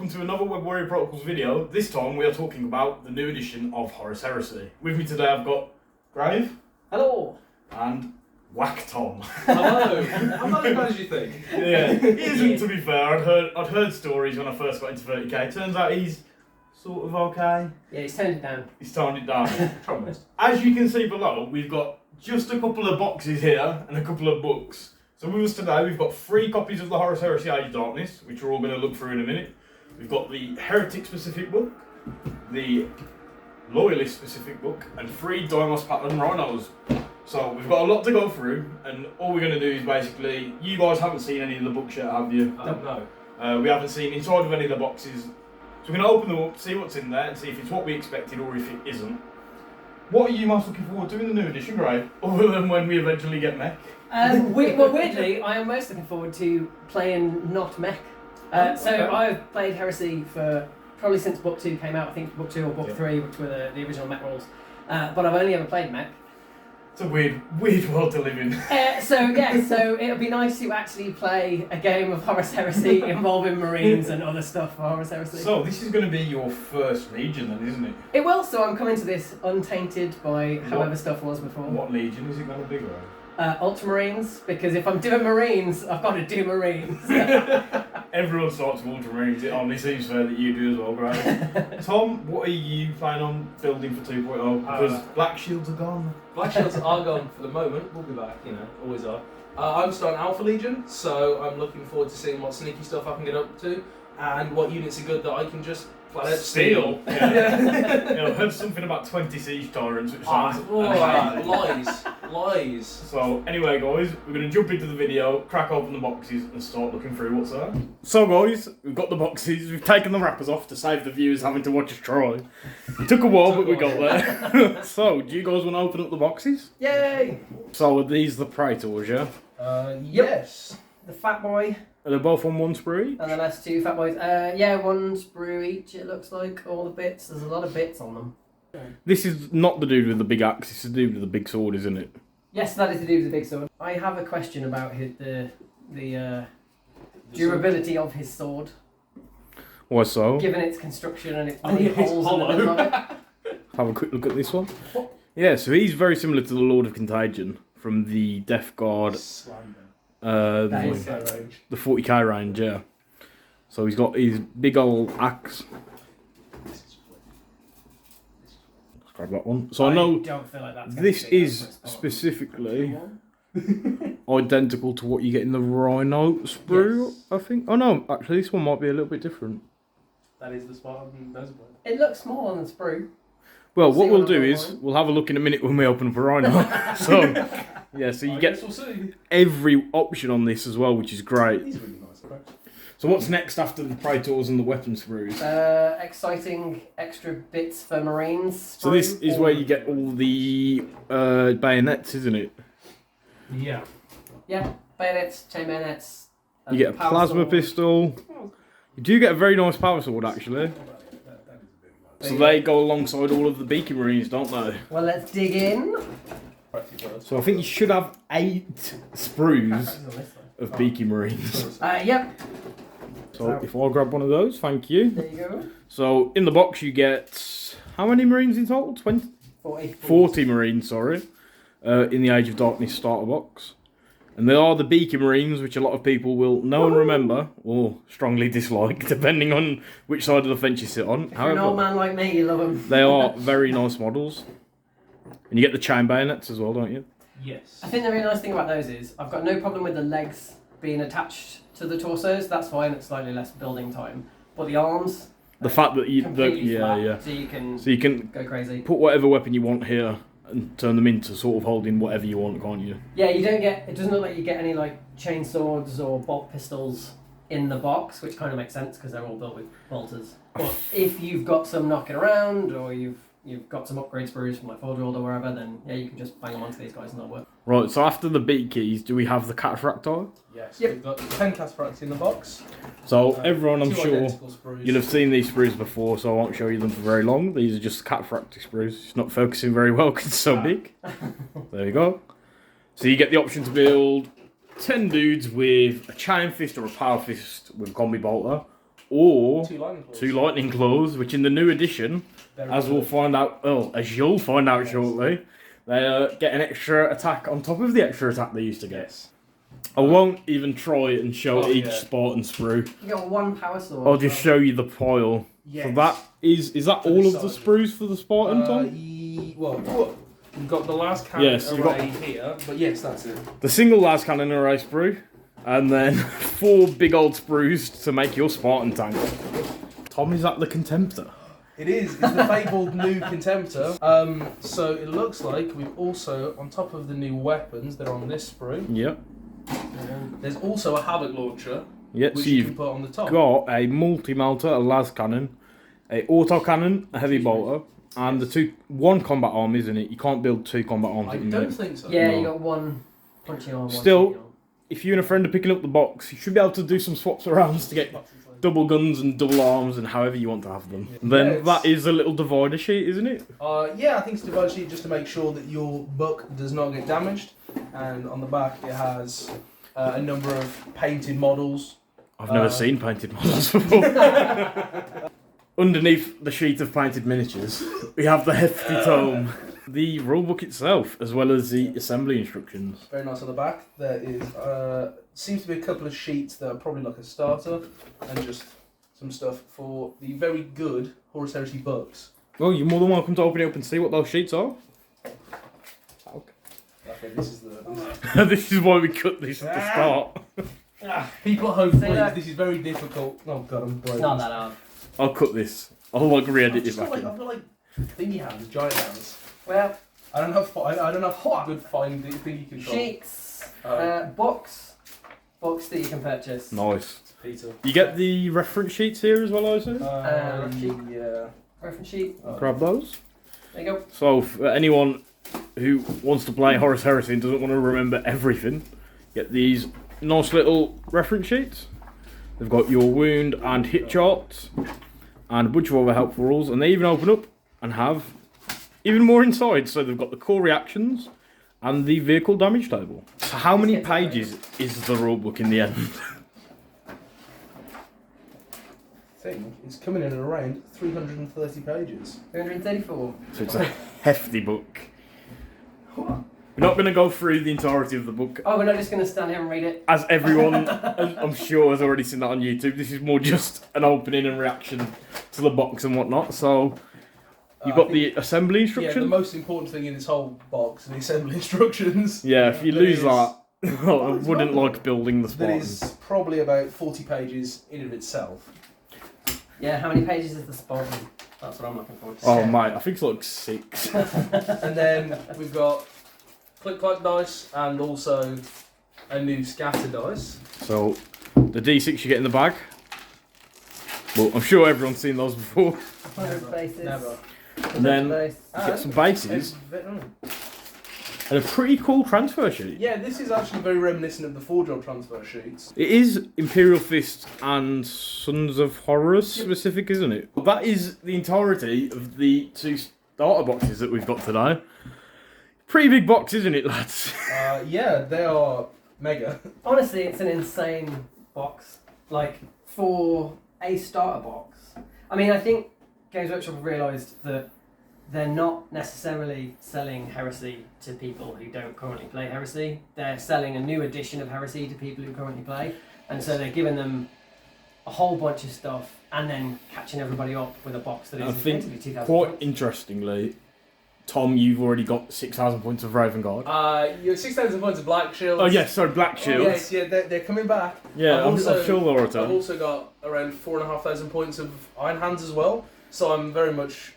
welcome to another Web Warrior Protocols video. This time we are talking about the new edition of Horus Heresy. With me today I've got Grave. Hello. And Whack Tom. Hello. I'm not as bad as you think. Yeah, he isn't, to be fair. I'd heard stories when I first got into 30k. Turns out he's sort of okay. Yeah, he's toned it down. He's toned it down. Promised. As you can see below, we've got just a couple of boxes here and a couple of books. So with us today, we've got 3 copies of the Horus Heresy Age of Darkness, which we're all going to look through in a minute. We've got the Heretic specific book, the Loyalist specific book, and 3 Deimos pattern Rhinos. So we've got a lot to go through, and all we're going to do is basically, you guys haven't seen any of the books yet, have you? No. We haven't seen inside of any of the boxes. So we're going to open them up, see what's in there, and see if it's what we expected or if it isn't. What are you most looking forward to in the new edition, Gray? Other than when we eventually get mech? Weirdly, I am most looking forward to playing not mech. So I've played Heresy for probably since book 2 came out. I think book 2 or book 3, which were the original mech rules. But I've only ever played mech. It's a weird world to live in. So it'll be nice to actually play a game of Horus Heresy involving Marines and other stuff for Horus Heresy. So this is going to be your first Legion then, isn't it? It will, so I'm coming to this untainted by however stuff was before. What Legion is it going to be, right? Ultramarines, because if I'm doing Marines, I've got to do Marines. Everyone starts with Ultramarines, it only seems fair that you do as well, right? Tom, what are you planning on building for 2.0? Because Black Shields are gone. Black Shields are gone for the moment. We'll be back, always are. I'm starting Alpha Legion, so I'm looking forward to seeing what sneaky stuff I can get up to and what units are good that I can just flat out steal. Yeah. I've heard something about 20 siege tyrants, which sounds lies. So anyway guys, we're going to jump into the video, crack open the boxes and start looking through what's there. So guys, we've got the boxes, we've taken the wrappers off to save the viewers having to watch us try. It took a while but we got there. So, do you guys want to open up the boxes? Yay! So are these the Praetors, yeah? Yes. The Fat Boy. Are they both on 1 sprue? And the last 2 Fat Boys. 1 sprue each, it looks like. All the bits. There's a lot of bits on them. This is not the dude with the big axe, it's the dude with the big sword, isn't it? Yes, that is the dude with the big sword. I have a question about the durability of his sword. Why so? Given its construction and its many holes in the middle of it. Have a quick look at this one. Yeah, so he's very similar to the Lord of Contagion from the Death Guard. The 40k range, yeah. So he's got his big old axe. Let's grab that one. So I know don't feel like that's this is specifically identical to what you get in the Rhino sprue, Yes. I think. Oh no, actually this one might be a little bit different. That is the spot on those ones. It looks smaller than sprue. Well, what See we'll what do I'm is going. we'll have a look in a minute when we open up a Rhino. So yeah, so you get We'll see. every option on this as well, which is great. These are really nice. Correct? So what's next after the Praetors and the weapon sprues? Exciting extra bits for Marines. So this is where you get all the bayonets, isn't it? Yeah. Yeah, bayonets, chain bayonets. You get a power plasma sword. pistol. You do get a very nice power sword, actually. So they go alongside all of the Beaky Marines, don't they? Well, let's dig in. So I think you should have 8 sprues of Beaky Marines. Yep. So if I grab one of those, thank you. There you go. So in the box you get, how many Marines in total? 40 Marines, sorry. In the Age of Darkness starter box. And they are the Beaky Marines, which a lot of people will know and remember, or strongly dislike, depending on which side of the fence you sit on. If you're an old man like me, you love them. They are very nice models. And you get the chain bayonets as well, don't you? Yes. I think the really nice thing about those is I've got no problem with the legs being attached to the torsos. That's fine. It's slightly less building time. But the arms, The fact that you, completely flat, yeah. so you can go crazy. put whatever weapon you want here and turn them into sort of holding whatever you want, can't you? Yeah, you don't get. It doesn't look like you get any like chain swords or bolt pistols in the box, which kind of makes sense because they're all built with bolters. But if you've got some knocking around or you've got some upgrade sprues from like Forge World or wherever, then yeah, you can just bang them onto these guys and they'll work. Right, so after the beat keys, do we have the Cataphracti? Yes. Yep. We've got 10 Cataphracts in the box. So everyone, I'm 2 sure, identical sprues. you'll have seen these sprues before, so I won't show you them for very long. These are just Cataphracti sprues. It's not focusing very well because it's so big. There you go. So you get the option to build 10 dudes with a chain fist or a power fist with a combi bolter, or Two lightning claws. 2 lightning claws, which in the new edition, Very as good. we'll find out, well, as you'll find out shortly, they get an extra attack on top of the extra attack they used to get. Yes. I won't even try and show each yeah. Spartan sprue. You got 1 power sword. I'll just show you the pile. Yes. So that is that To all the of the side. sprues for the Spartan, Tom? Well, we've got the last cannon Yes, you've got- array here, but yes, that's it. The single las cannon array sprue, and then 4 big old sprues to make your Spartan tank. Tom, is that the Contemptor? It is. It's the fabled new Contemptor. So it looks like we've also, on top of the new weapons that are on this sprue, Yep. there's also a Havoc launcher, Yep, which so you you've can put on the top. got a multi-melter, a las cannon, a auto cannon, a heavy bolter, and the 1 combat arm, isn't it? You can't build 2 combat arms I at the don't minute. think so. Yeah, No. you got 1 punching arm. 1 Still- shooting arm. If you and a friend are picking up the box, you should be able to do some swaps around to get double guns and double arms and however you want to have them. Then it's- that is a little divider sheet, isn't it? Yeah, I think it's a divided sheet just to make sure that your book does not get damaged. And on the back it has a number of painted models. I've never seen painted models before. Underneath the sheet of painted miniatures, we have the hefty tome, the rulebook itself, as well as the assembly instructions. Very nice on the back. There is seems to be a couple of sheets that are probably like a starter, and just some stuff for the very good Horus Heresy books. Well, you're more than welcome to open it up and see what those sheets are. Okay, this is the. This is why we cut this at the start. People at home, See please. that? This is very difficult. Oh god, I'm broken. It's not that hard. I'll cut this. I'll like re-edit I've it just got back like, in. I've got like thingy hands, giant hands. Well, I don't have I don't have good finding thingy control. sheets, Oh. books that you can purchase. Nice. Peter. You get the reference sheets here as well, I assume? Yeah. Reference sheet. Grab those. There you go. So, for anyone who wants to play Horus Heresy and doesn't want to remember everything, get these nice little reference sheets. They've got your wound and hit charts, and a bunch of other helpful rules, and they even open up and have even more inside. So they've got the core reactions and the vehicle damage table. So how many pages is the rulebook in the end? I think it's coming in at around 330 pages. 334. So it's a hefty book. We're not going to go through the entirety of the book. Oh, we're not just going to stand here and read it. As everyone, I'm sure, has already seen that on YouTube. This is more just an opening and reaction to the box and whatnot. So, you've got the assembly Yeah, instruction. the most important thing in this whole box are the assembly instructions. Yeah, if you That lose is- that, I wouldn't like building the That Spartan. is probably about 40 pages in and of itself. Yeah, how many pages is the Spartan? That's what I'm looking for. Oh, mate, I think it's like 6. And then we've got click-clack dice and also a new scatter dice. So, the D6 you get in the bag. Well, I'm sure everyone's seen those before. 100 bases. Never. And then Base. you get some bases Oh. and a pretty cool transfer sheet. Yeah, this is actually very reminiscent of the 4-job transfer sheets. It is Imperial Fist and Sons of Horus specific, isn't it? That is the entirety of the 2 starter boxes that we've got today. Pretty big box, isn't it, lads? Yeah, they are mega. Honestly, it's an insane box. Like, for a starter box. I mean, I think Games Workshop have realised that they're not necessarily selling Heresy to people who don't currently play Heresy. They're selling a new edition of Heresy to people who currently play. And so they're giving them a whole bunch of stuff and then catching everybody up with a box that is I think, effectively 2,000 quite points. interestingly, Tom, you've already got 6,000 points of Raven Guard. You have 6,000 points of Black Shields. Oh, yes, sorry, Black Shields. Yes, yeah, they're coming back. Yeah, I've I'm also- sure they'll I've return. also got around 4,500 points of Iron Hands as well. So I'm very much.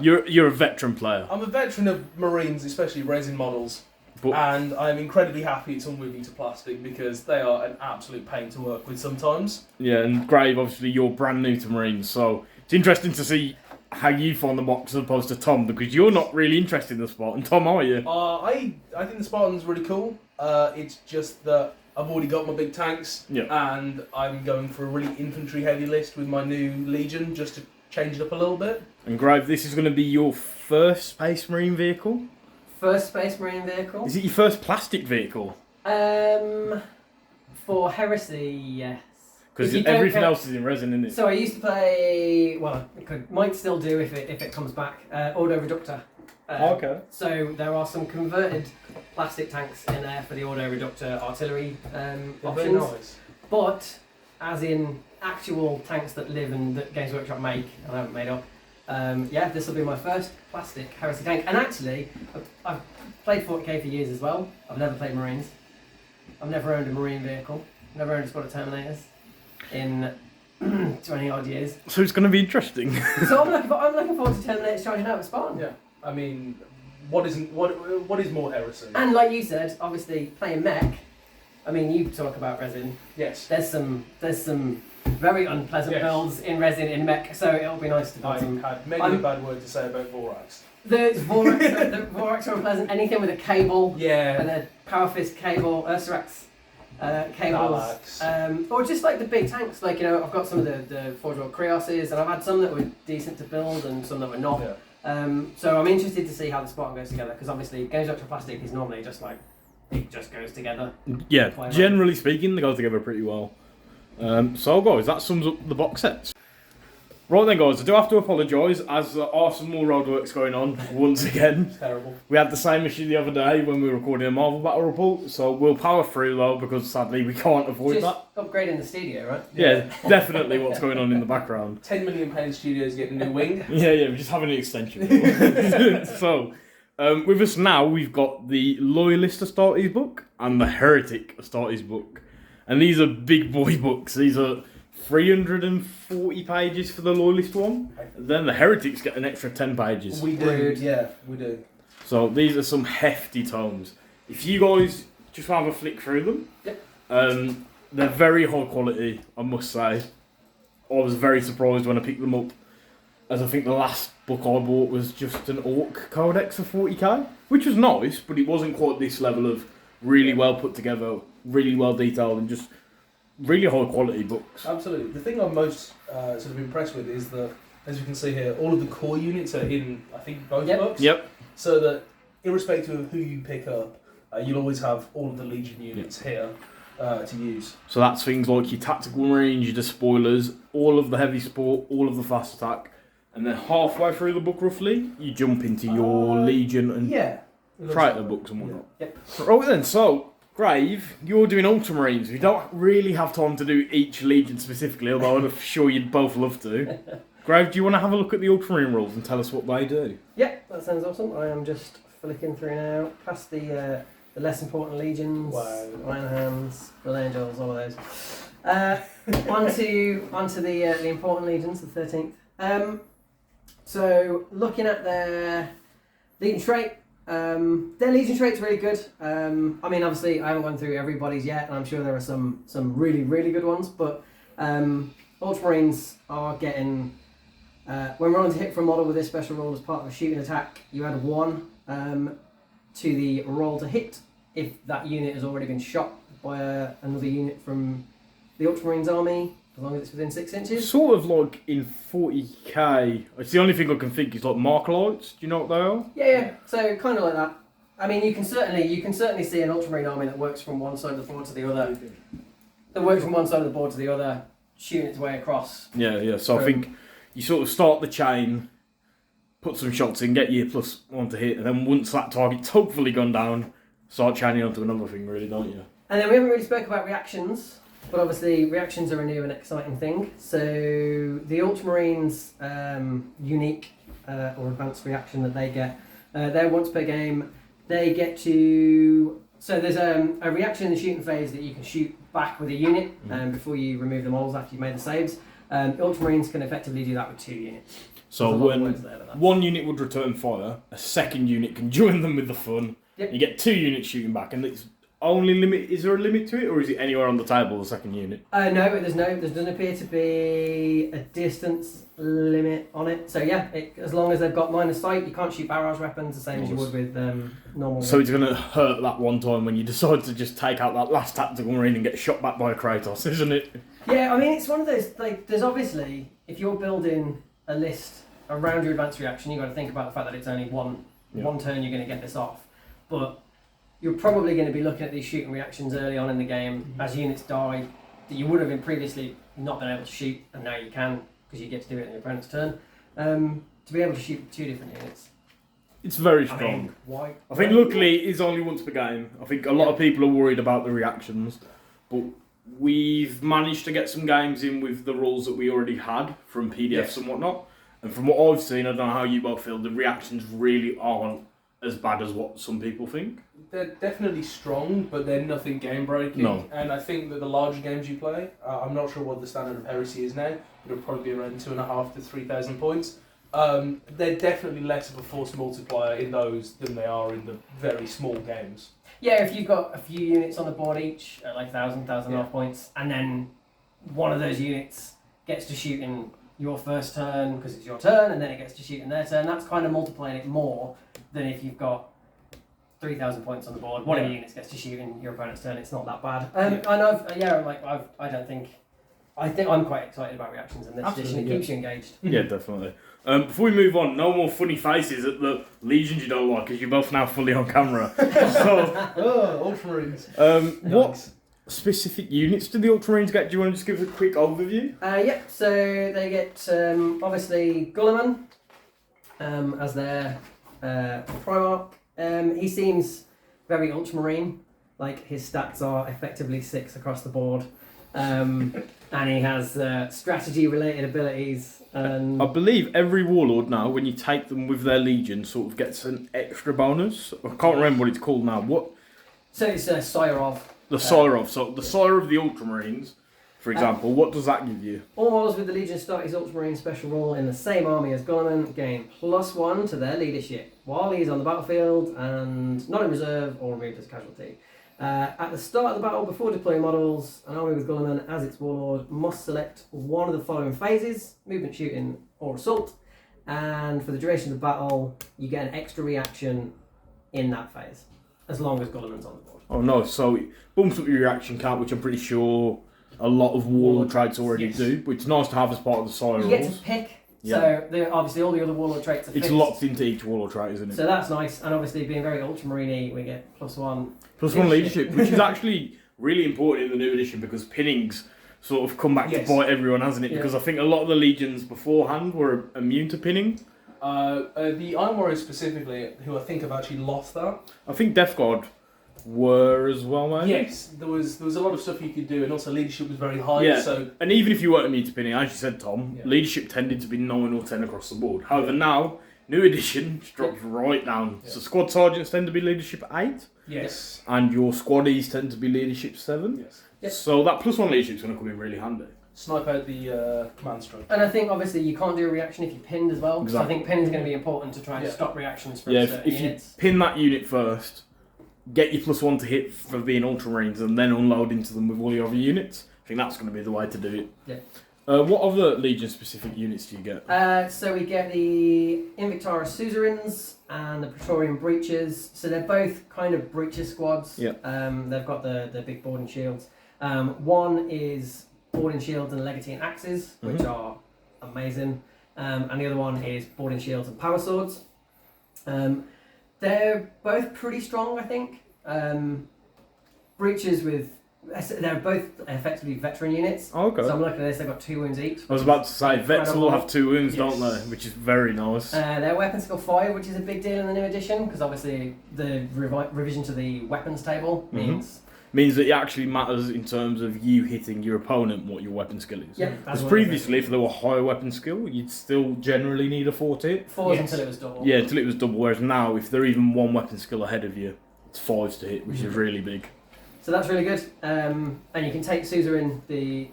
You're a veteran player. I'm a veteran of Marines, especially resin models, But and I'm incredibly happy it's all moving to plastic because they are an absolute pain to work with sometimes. yeah, and Grave, obviously, you're brand new to Marines, so it's interesting to see how you find the box as opposed to Tom, because you're not really interested in the Spartan. Tom, are you? I think the Spartan's really cool. It's just that I've already got my big tanks, Yeah. and I'm going for a really infantry-heavy list with my new Legion just to change it up a little bit. And Grave, this is going to be your first Space Marine vehicle? First Space Marine vehicle. Is it your first plastic vehicle? For Heresy, yes. Because If you don't everything get- else is in resin, isn't it? So I used to play. Well, might still do if it comes back. Auto Reductor. Okay. So there are some converted plastic tanks in there for the Auto Reductor artillery They're options. very nice. But as in actual tanks that live and that Games Workshop make, and I haven't made up. Yeah, this will be my first plastic Heresy tank. And actually, I've played 40k for years as well. I've never played Marines. I've never owned a Marine vehicle. Never owned a squad of Terminators in 20 odd years. So it's going to be interesting. So I'm looking forward to Terminators charging out at Spartan. Yeah. I mean, what is more heresy? And like you said, obviously playing mech. I mean, you talk about resin. Yes. There's some very unpleasant Yes. builds in resin in mech, so it'll be nice to build I've some. had many a bad word to say about Vorax. The Vorax are unpleasant. Anything with a cable, Yeah. and a Power Fist cable, Ursarax cables, Daleks. or just like the big tanks. Like, you know, I've got some of the Forge World Krioses, and I've had some that were decent to build and some that were not. Yeah. So I'm interested to see how the Spartan goes together, because obviously Games Workshop Plastic is normally just like, it just goes together. Yeah, Play generally speaking, they go together pretty well. So, guys, that sums up the box sets. Right then, guys, I do have to apologise, as there are some more roadworks going on once again. It's terrible. We had the same issue the other day when we were recording a Marvel Battle Report, so we'll power through though, because sadly we can't avoid Just that. upgrading the studio, right? Yeah, definitely what's going on in the background. £10 million studios getting a new wing. Yeah, we're just having an extension. So, with us now, we've got the Loyalist Astartes book and the Heretic Astartes book. And these are big boy books. These are 340 pages for the Loyalist one. Then the Heretics get an extra 10 pages. We do. Rude. Yeah, we do. So these are some hefty tomes. If you guys just have a flick through them, Yep. they're very high quality, I must say. I was very surprised when I picked them up, as I think the last book I bought was just an Orc Codex for 40k, which was nice, but it wasn't quite this level of really well put together, really well detailed, and just really high quality books. Absolutely. The thing I'm most sort of impressed with is that, as you can see here, all of the core units are in, I think, both Yep. books. Yep. So that, irrespective of who you pick up, you'll always have all of the Legion units here to use. So that's things like your tactical range, your despoilers, all of the heavy support, all of the fast attack, and then halfway through the book roughly, you jump into your Legion and Yeah. Praetor books and whatnot. Yep. Right then, so Grave, you're doing Ultramarines. We don't really have time to do each Legion specifically, although I'm sure you'd both love to. Grave, do you want to have a look at the Ultramarine rules and tell us what they do? Yeah, that sounds awesome. I am just flicking through now, past the less important legions, Wow. Iron Hands, Blood Angels, all of those. Onto the important legions, the 13th. So looking at their Legion trait, their Legion trait's really good. I mean, obviously, I haven't gone through everybody's yet, and I'm sure there are some really, really good ones, but Ultramarines are getting... when rolling to hit for a model with this special rule as part of a shooting attack, you add 1 to the roll to hit if that unit has already been shot by another unit from the Ultramarines army, as long as it's within 6 inches. Sort of like in 40k, it's the only thing I can think is like Marklights. Do you know what they are? Yeah. So kind of like that. I mean, you can certainly see an Ultramarine army that works from one side of the board to the other. That works from one side of the board to the other, shooting its way across. Yeah. So I think you sort of start the chain, put some shots in, get your +1 to hit, and then once that target's hopefully gone down, start chaining onto another thing, really, don't you? And then we haven't really spoke about reactions, but obviously reactions are a new and exciting thing. So the Ultramarines' unique or advanced reaction that they get, they're once per game. They get to... So there's a reaction in the shooting phase that you can shoot back with a unit before you remove the models after you've made the saves. Ultramarines can effectively do that with 2 units. So There's a lot of when words there, but that's- one unit would return fire, a second unit can join them with the fun. Yep. You get 2 units shooting back, and it's only limit. Is there a limit to it, or is it anywhere on the table? The second unit. No, there doesn't appear to be a distance limit on it. So yeah, as long as they've got line of sight, you can't shoot barrage weapons the same as you would with normal. So it's going to hurt that one time when you decide to just take out that last tactical marine and get shot back by a Kratos, isn't it? Yeah, I mean it's one of those, like, there's obviously, if you're building a list around your advanced reaction, you've got to think about the fact that it's only one turn you're going to get this off. But you're probably going to be looking at these shooting reactions early on in the game as units die that you would have previously not been able to shoot, and now you can because you get to do it in your opponent's turn. To be able to shoot 2 different units. It's very I strong. mean, why? I think luckily it's only once per game. I think a lot of people are worried about the reactions, but we've managed to get some games in with the rules that we already had from PDFs and whatnot. And from what I've seen, I don't know how you both feel, the reactions really aren't as bad as what some people think. They're definitely strong, but they're nothing game breaking. No. And I think that the larger games you play, I'm not sure what the standard of Heresy is now, but it'll probably be around 2,500 to 3,000 points. They're definitely less of a force multiplier in those than they are in the very small games. Yeah, if you've got a few units on the board each, at like 1,000 points, and then one of those units gets to shoot in your first turn because it's your turn, and then it gets to shoot in their turn, that's kind of multiplying it more than if you've got 3,000 points on the board. One of your units gets to shoot in your opponent's turn. It's not that bad. And I think I'm quite excited about reactions in this edition. It keeps you engaged. Yeah, definitely. Before we move on, no more funny faces at the Legions you don't like, because you're both now fully on camera. So, Ultramarines. What specific units do the Ultramarines get? Do you want to just give us a quick overview? Yep, so they get obviously Gulliman as their Primarch. He seems very Ultramarine, like his stats are effectively 6 across the board. And he has strategy-related abilities. And I believe every Warlord now, when you take them with their Legion, sort of gets an extra bonus. I can't remember what it's called now. What? So it's Sire of. The Sire of. So the Sire of the Ultramarines, for example, what does that give you? All models with the Legion start his Ultramarine special role in the same army as Gulliman gain +1 to their leadership while he is on the battlefield and not in reserve or removed as casualty. At the start of the battle, before deploying models, an army with Gulliman as its warlord must select one of the following phases: movement, shooting, or assault. And for the duration of the battle, you get an extra reaction in that phase, as long as Gulliman's on the board. Oh no, so it bumps up your reaction count, which I'm pretty sure a lot of Warlord traits already do, but it's nice to have as part of the Sire You rules. get to pick. So obviously all the other Warlord traits are It's fixed. locked into each Warlord trait, isn't it? So that's nice, and obviously being very Ultramarine-y, we get +1. +1 leadership, which is actually really important in the new edition because pinnings sort of come back to bite everyone, hasn't it? Yeah. Because I think a lot of the Legions beforehand were immune to pinning. The Iron Warriors specifically, who I think have actually lost that. I think Death Guard were as well, maybe? Yes, there was a lot of stuff you could do, and also leadership was very high. Yeah, So and even if you weren't immune to pinning, as you said, Tom, leadership tended to be 9 or 10 across the board. However, now, new edition drops right down. So squad sergeants tend to be leadership 8. yes, And your squaddies tend to be leadership 7. yes. Yep. So that +1 leadership is going to come in really handy. Snipe out the command structure. And I think obviously you can't do a reaction if you're pinned as well. So I think pinning is going to be important to try and stop reactions from certain if you units. pin that unit first, get your +1 to hit for being Ultramarines, and then unload into them with all your other units, I think that's going to be the way to do it. Yeah. What other Legion-specific units do you get? So we get the Invictara Suzerains and the Praetorian Breaches. So they're both kind of Breacher squads. Yeah. They've got the big board and shields. One is board and shields and legatine axes, which are amazing. And the other one is board and shields and power swords. They're both pretty strong, I think. Breaches they're both effectively veteran units. Oh, okay. So I'm looking at this, they've got 2 wounds each. I was about to say, vets incredible. all have 2 wounds, don't they? Which is very nice. Their weapon skill 5, which is a big deal in the new edition, because obviously the revision to the weapons table Means that it actually matters in terms of you hitting your opponent what your weapon skill is. Yeah. Because previously, if there were higher weapon skill, you'd still generally need a 4 to hit. 4s until it was double. Yeah, until it was double. Whereas now, if they're even 1 weapon skill ahead of you, it's 5s to hit, which is really big. So that's really good. And you can take Suzerain, the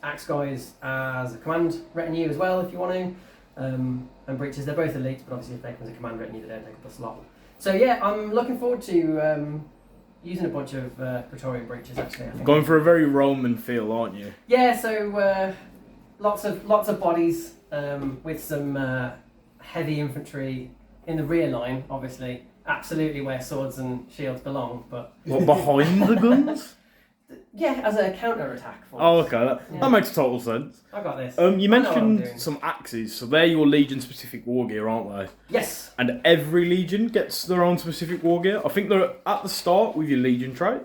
Axe guys, as a command retinue as well if you want to. And Breaches, they're both elite, but obviously if they come as a command retinue, they don't take up a slot. So yeah, I'm looking forward to using a bunch of Praetorian Breaches actually. I think. Going for a very Roman feel, aren't you? Yeah, so lots of bodies with some heavy infantry in the rear line, obviously. Absolutely where swords and shields belong, but... What, behind the guns? Yeah, as a counter-attack force. Oh, okay. That makes total sense. I got this. You mentioned some axes, so they're your Legion-specific war gear, aren't they? Yes. And every Legion gets their own specific war gear. I think they're at the start with your Legion trait.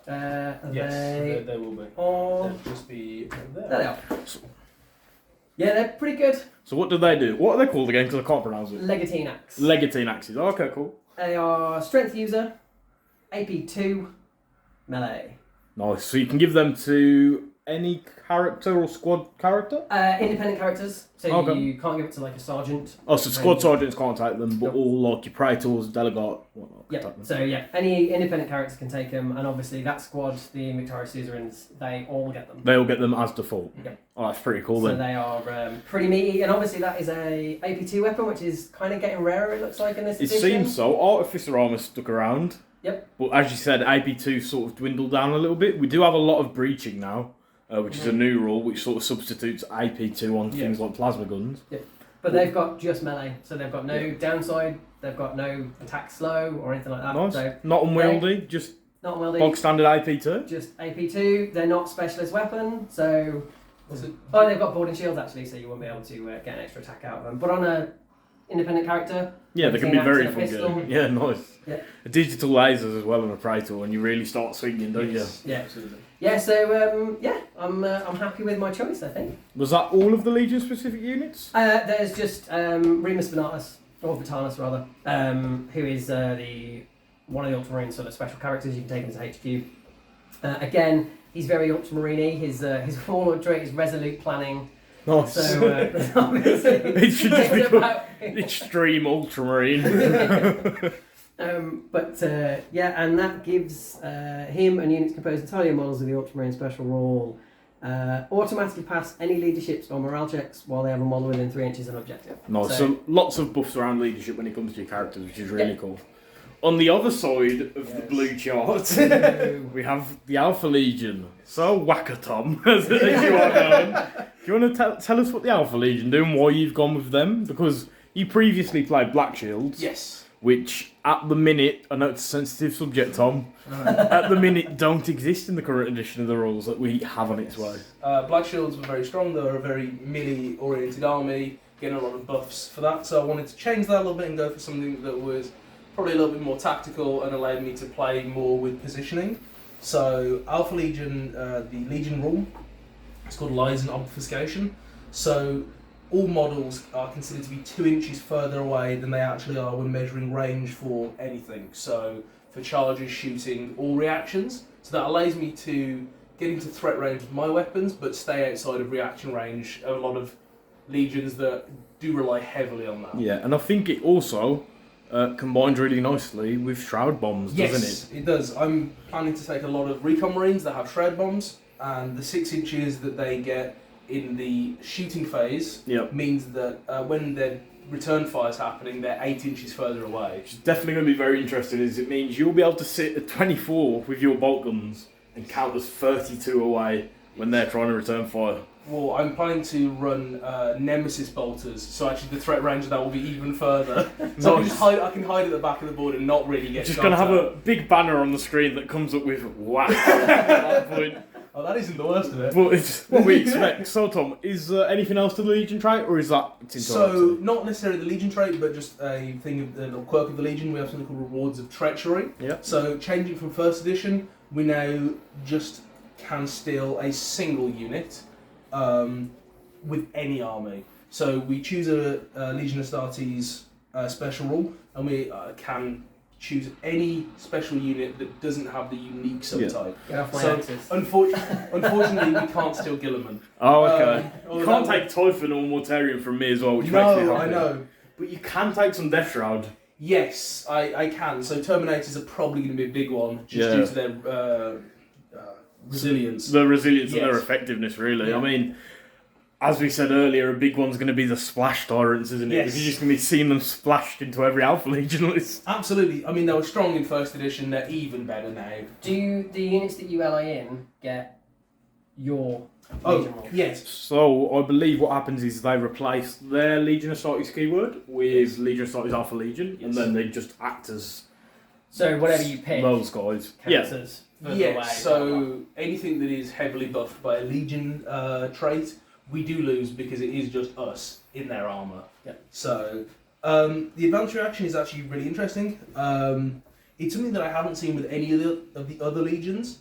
Yes, they will be. Oh, They'll just be there there. they are. Yeah, they're pretty good. So what do they do? What are they called again? Because I can't pronounce it. Legatine axe. Legatine axes. Okay, cool. They are strength user, AP2, melee. Nice. So you can give them to any character or squad character? Independent characters, so Okay. you can't give it to like a sergeant. Oh, so squad sergeants can't take them, but all like your praetors, delegate, whatnot. Can Yeah, take them. so yeah, any independent characters can take them, and obviously that squad, the Victorious Suzerains, they all get them. They'll get them as default. Yeah. Oh, that's pretty cool So then. they are pretty meaty, and obviously that is a AP2 weapon, which is kind of getting rarer, it looks like, in this It edition. seems so. Artificer armor stuck around. Yep. But as you said, AP2 sort of dwindled down a little bit. We do have a lot of breaching now, which is a new rule, which sort of substitutes AP2 on things like plasma guns. But they've got just melee, so they've got no downside, they've got no attack slow or anything like that. Nice. So Not unwieldy, just not unwieldy, bog standard AP2. just AP2. They're not specialist weapon, so Was it? oh, they've got boarding shields actually, so you won't be able to get an extra attack out of them. But on a independent character, Yeah, they can be very Legatine axe fun and a getting. Yeah, nice. Yeah. Digital lasers as well on a Praetor, and you really start swinging, don't Yes. Yeah. Absolutely. yeah. So yeah, I'm happy with my choice. I think. you? Was that all of the Legion specific units? There's just Remus Vitalis, or Vitalis rather, who is one of the Ultramarine sort of special characters. You can take him to HQ. Again, he's very Ultramarine-y. His warlord trait is resolute planning. Nice. So obviously, It should just it's become about- extreme ultramarine. But yeah, and that gives him and units composed entirely of models of the Ultramarine special rule automatically pass any leaderships or morale checks while they have a model within 3 inches of an objective. Nice. So lots of buffs around leadership when it comes to your characters, which is really cool. On the other side of the blue chart, we have the Alpha Legion. So Wackatom, as you are known. Do you want to tell us what the Alpha Legion do and why you've gone with them? Because you previously played Black Shields. Yes. Which at the minute, I know it's a sensitive subject, Tom, at the minute don't exist in the current edition of the rules that we have on its way. Black Shields were very strong. They were a very melee-oriented army, getting a lot of buffs for that. So I wanted to change that a little bit and go for something that was probably a little bit more tactical and allowed me to play more with positioning. So Alpha Legion, the Legion rule, it's called Lies and Obfuscation. So all models are considered to be 2 inches further away than they actually are when measuring range for anything. So for charges, shooting, all reactions. So that allows me to get into threat range with my weapons, but stay outside of reaction range of a lot of legions that do rely heavily on that. Yeah, and I think it also combines really nicely with Shroud Bombs, doesn't Yes, it does. I'm planning to take a lot of Recon Marines that have Shroud Bombs, and the 6 inches that they get in the shooting phase means that when their return fire is happening, they're 8 inches further away. Which is definitely going to be very interesting, is it means you'll be able to sit at 24 with your bolt guns and count as 32 away when they're trying to return fire. Well, I'm planning to run Nemesis bolters, so actually the threat range of that will be even further. So I can hide at the back of the board and not really get Just shot going to have at. a big banner on the screen that comes up with whack at that point. Oh, that isn't the worst of it. But it's what we expect. So, Tom, is there anything else to the Legion trait, or is that its entirety? So, not necessarily the Legion trait, but just a thing of the quirk of the Legion. We have something called Rewards of Treachery. Yeah. So, changing from first edition, we now just can steal a single unit with any army. So, we choose a Legion Astartes special rule, and we can choose any special unit that doesn't have the unique subtype. Get off my So, axis. unfortunately, we can't steal Guilliman. Oh, okay. Oh, You can't that take Typhon or Mortarion from me as well, which makes me No, happy. I know. But you can take some Death Shroud. Yes, I can. So Terminators are probably going to be a big one, just Yeah. due to their resilience. The resilience and their Yes. effectiveness, really. Yeah. I mean, as we said earlier, a big one's going to be the Splash Tyrants, isn't it? Yes. Because you're just going to be seeing them splashed into every Alpha Legion list. Absolutely. I mean, they were strong in first edition. They're even better now. Do the units that you ally in get your Legion rule? Yes. So, I believe what happens is they replace their Legion Astartes keyword with Legion Astartes Alpha Legion, and Yes. then they just act as So whatever you pick those guys. Yeah. counts as further away, Yes. So anything that is heavily buffed by a Legion trait, we do lose because it is just us in their armour. Yeah. So the advanced reaction is actually really interesting. It's something that I haven't seen with any of the other legions.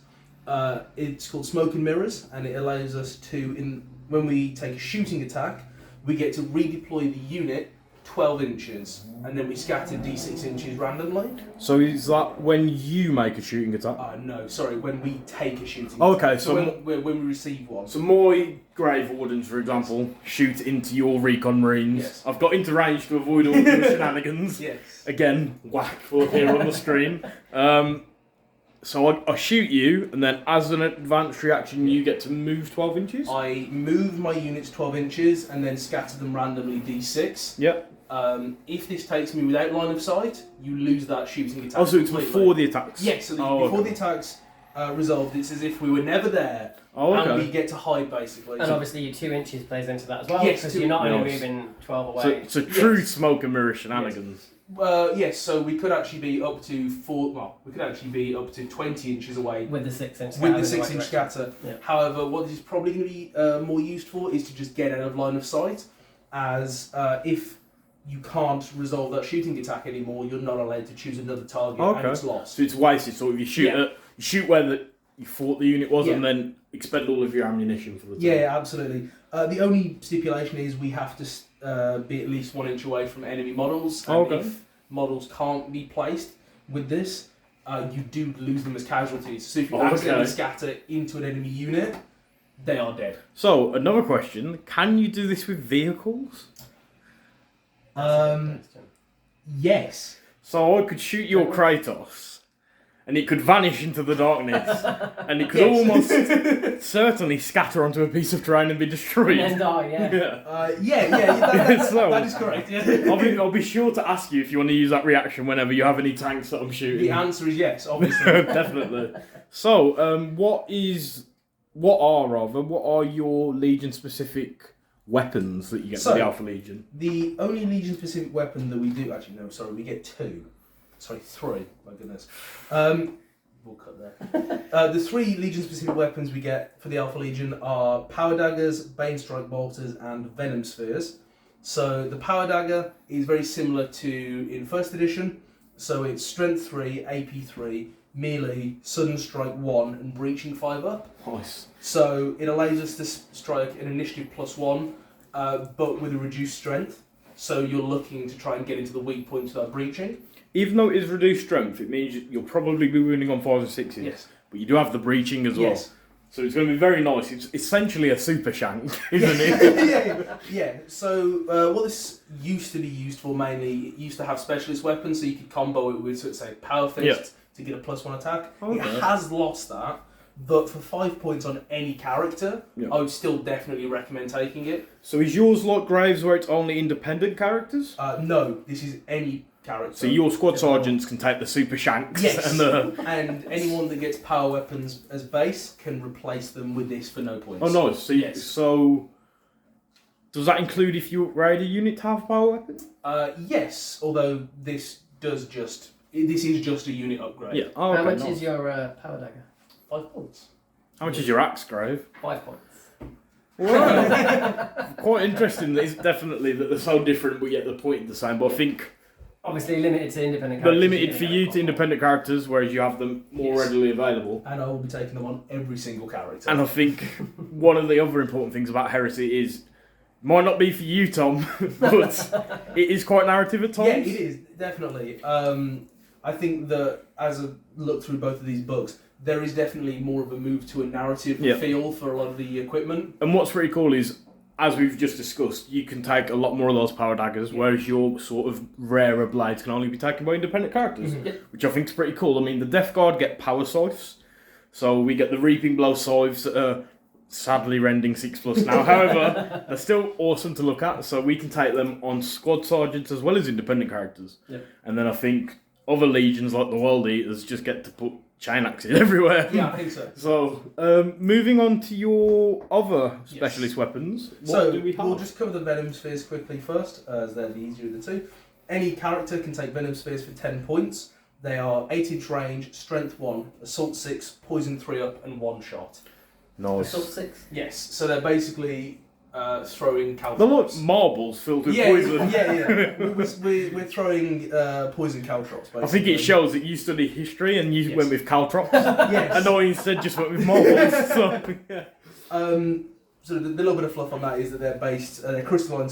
It's called Smoke and Mirrors, and it allows us to, when we take a shooting attack, we get to redeploy the unit 12 inches, and then we scatter d6 inches randomly. So is that when you make a shooting attack? No, sorry, when we take a shooting Okay, attack. so when we receive one. So my Grave Wardens, for example, shoot into your Recon Marines. Yes. I've got into range to avoid all the shenanigans. Yes. Again, whack up here on the screen. So I shoot you, and then as an advanced reaction, you get to move 12 inches? I move my units 12 inches and then scatter them randomly d6. Yep. If this takes me without line of sight, you lose that shooting attack. Oh, so it's completely. before the attacks? Yes, so before the attacks resolved, it's as if we were never there, and we get to hide basically. And obviously your 2 inches plays into that as well, Yes, because you're not only Nice. moving 12 away. So true smoke and mirror shenanigans. Yes, so we could actually be up to 20 inches away With the 6 inch with the scatter 6 in inch the right scatter. Yeah. However, what this is probably going to be more used for is to just get out of line of sight, as if you can't resolve that shooting attack anymore, you're not allowed to choose another target, and it's lost. So it's wasted. So if you shoot where you thought the unit was, and then expend all of your ammunition for the time. Yeah, absolutely. The only stipulation is we have to be at least 1 inch away from enemy models. And if models can't be placed with this, you do lose them as casualties. So if you accidentally scatter into an enemy unit, they are dead. So another question: can you do this with vehicles? Yes. So I could shoot your Kratos, and it could vanish into the darkness, and it could almost certainly scatter onto a piece of terrain and be destroyed. And then die, That is correct. Yeah. I'll be sure to ask you if you want to use that reaction whenever you have any tanks that I'm shooting. The answer is yes, obviously. Definitely. So, what are your Legion specific weapons that you get for the Alpha Legion? The only Legion specific weapon that we do, we get three. My goodness. We'll cut there. The three Legion specific weapons we get for the Alpha Legion are Power Daggers, Bane Strike Bolters, and Venom Spheres. So the Power Dagger is very similar to in first edition. So it's Strength 3, AP 3, Melee, Sudden Strike 1, and Breaching 5 up. Nice. So it allows us to strike an initiative +1, but with a reduced strength. So you're looking to try and get into the weak points without breaching. Even though it is reduced strength, it means you'll probably be wounding on 5s or 6s. Yes. But you do have the breaching as well. Yes. So it's going to be very nice. It's essentially a super shank, isn't it? Yeah. So what this used to be used for mainly, it used to have specialist weapons, so you could combo it with, say, Power Fist to get a +1 attack. Okay. It has lost that, but for 5 points on any character, I would still definitely recommend taking it. So is yours like Graves where it's only independent characters? No, this is any character. So your squad sergeants can take the super shanks. Yes. And anyone that gets power weapons as base can replace them with this for no points. Oh, nice. So, so does that include if you upgrade a unit to have power weapon? Yes, although this is just a unit upgrade. Yeah. Oh, okay, How much is your Power Dagger? 5 points. How much is your axe, Grave? 5 points. Wow. Quite interesting. That it's definitely that they're so different, but yet the point is the same. But I think obviously limited to independent they're characters. limited for you to independent characters, whereas you have them more readily available. And I will be taking them on every single character. And I think one of the other important things about Heresy is, might not be for you, Tom, but it is quite narrative at times. Yeah, it is, definitely. I think that as I look through both of these books, there is definitely more of a move to a narrative feel for a lot of the equipment. And what's pretty cool is, as we've just discussed, you can take a lot more of those power daggers, whereas your sort of rarer blades can only be taken by independent characters, which I think is pretty cool. I mean, the Death Guard get power scythes, so we get the Reaping Blow scythes that are sadly rending 6+ now. However, they're still awesome to look at, so we can take them on squad sergeants as well as independent characters. And then I think other legions like the World Eaters just get to put chain axes everywhere. Yeah, I think so. So, moving on to your other specialist weapons, what do we have? We'll just cover the Venom Spheres quickly first, as they're the easier of the two. Any character can take Venom Spheres for 10 points. They are 8-inch range, Strength 1, Assault 6, Poison 3 up, and 1 shot. Nice. Assault 6? Yes, so they're basically throwing They're like caltrops. marbles filled with Yeah, poison. yeah. We're throwing poison caltrops. Basically. I think it shows that you study history and you went with caltrops. Yes. And I instead just went with marbles. So, yeah. So the little bit of fluff on that is that they're crystalline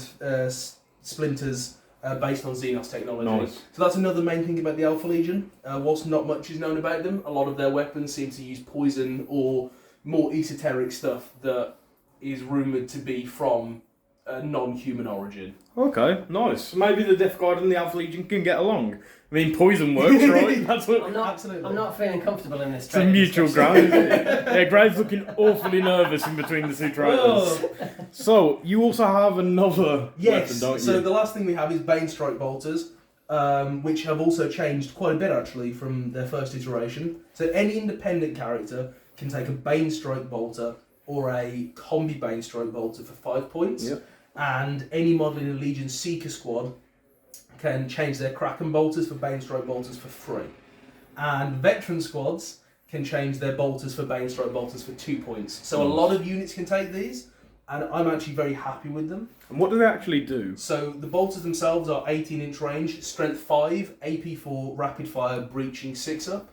splinters based on Xenos technology. Nice. So that's another main thing about the Alpha Legion. Whilst not much is known about them, a lot of their weapons seem to use poison or more esoteric stuff that is rumoured to be from non-human origin. Okay, nice. Maybe the Death Guard and the Alpha Legion can get along. I mean, poison works, right? That's what. I'm not feeling comfortable in this. It's a mutual ground, isn't it? Yeah, Graves looking awfully nervous in between the two traitors. So, you also have another weapon, don't you? So the last thing we have is Bane Strike Bolters, which have also changed quite a bit actually from their first iteration. So any independent character can take a Bane Strike Bolter or a Combi Bane Strike Bolter for 5 points. Yep. And any model in a Legion Seeker squad can change their Kraken Bolters for Bane Strike Bolters for 3. And veteran squads can change their bolters for Bane Strike Bolters for 2 points. So a lot of units can take these, and I'm actually very happy with them. And what do they actually do? So the bolters themselves are 18-inch range, strength 5, AP 4, rapid fire, breaching 6 up.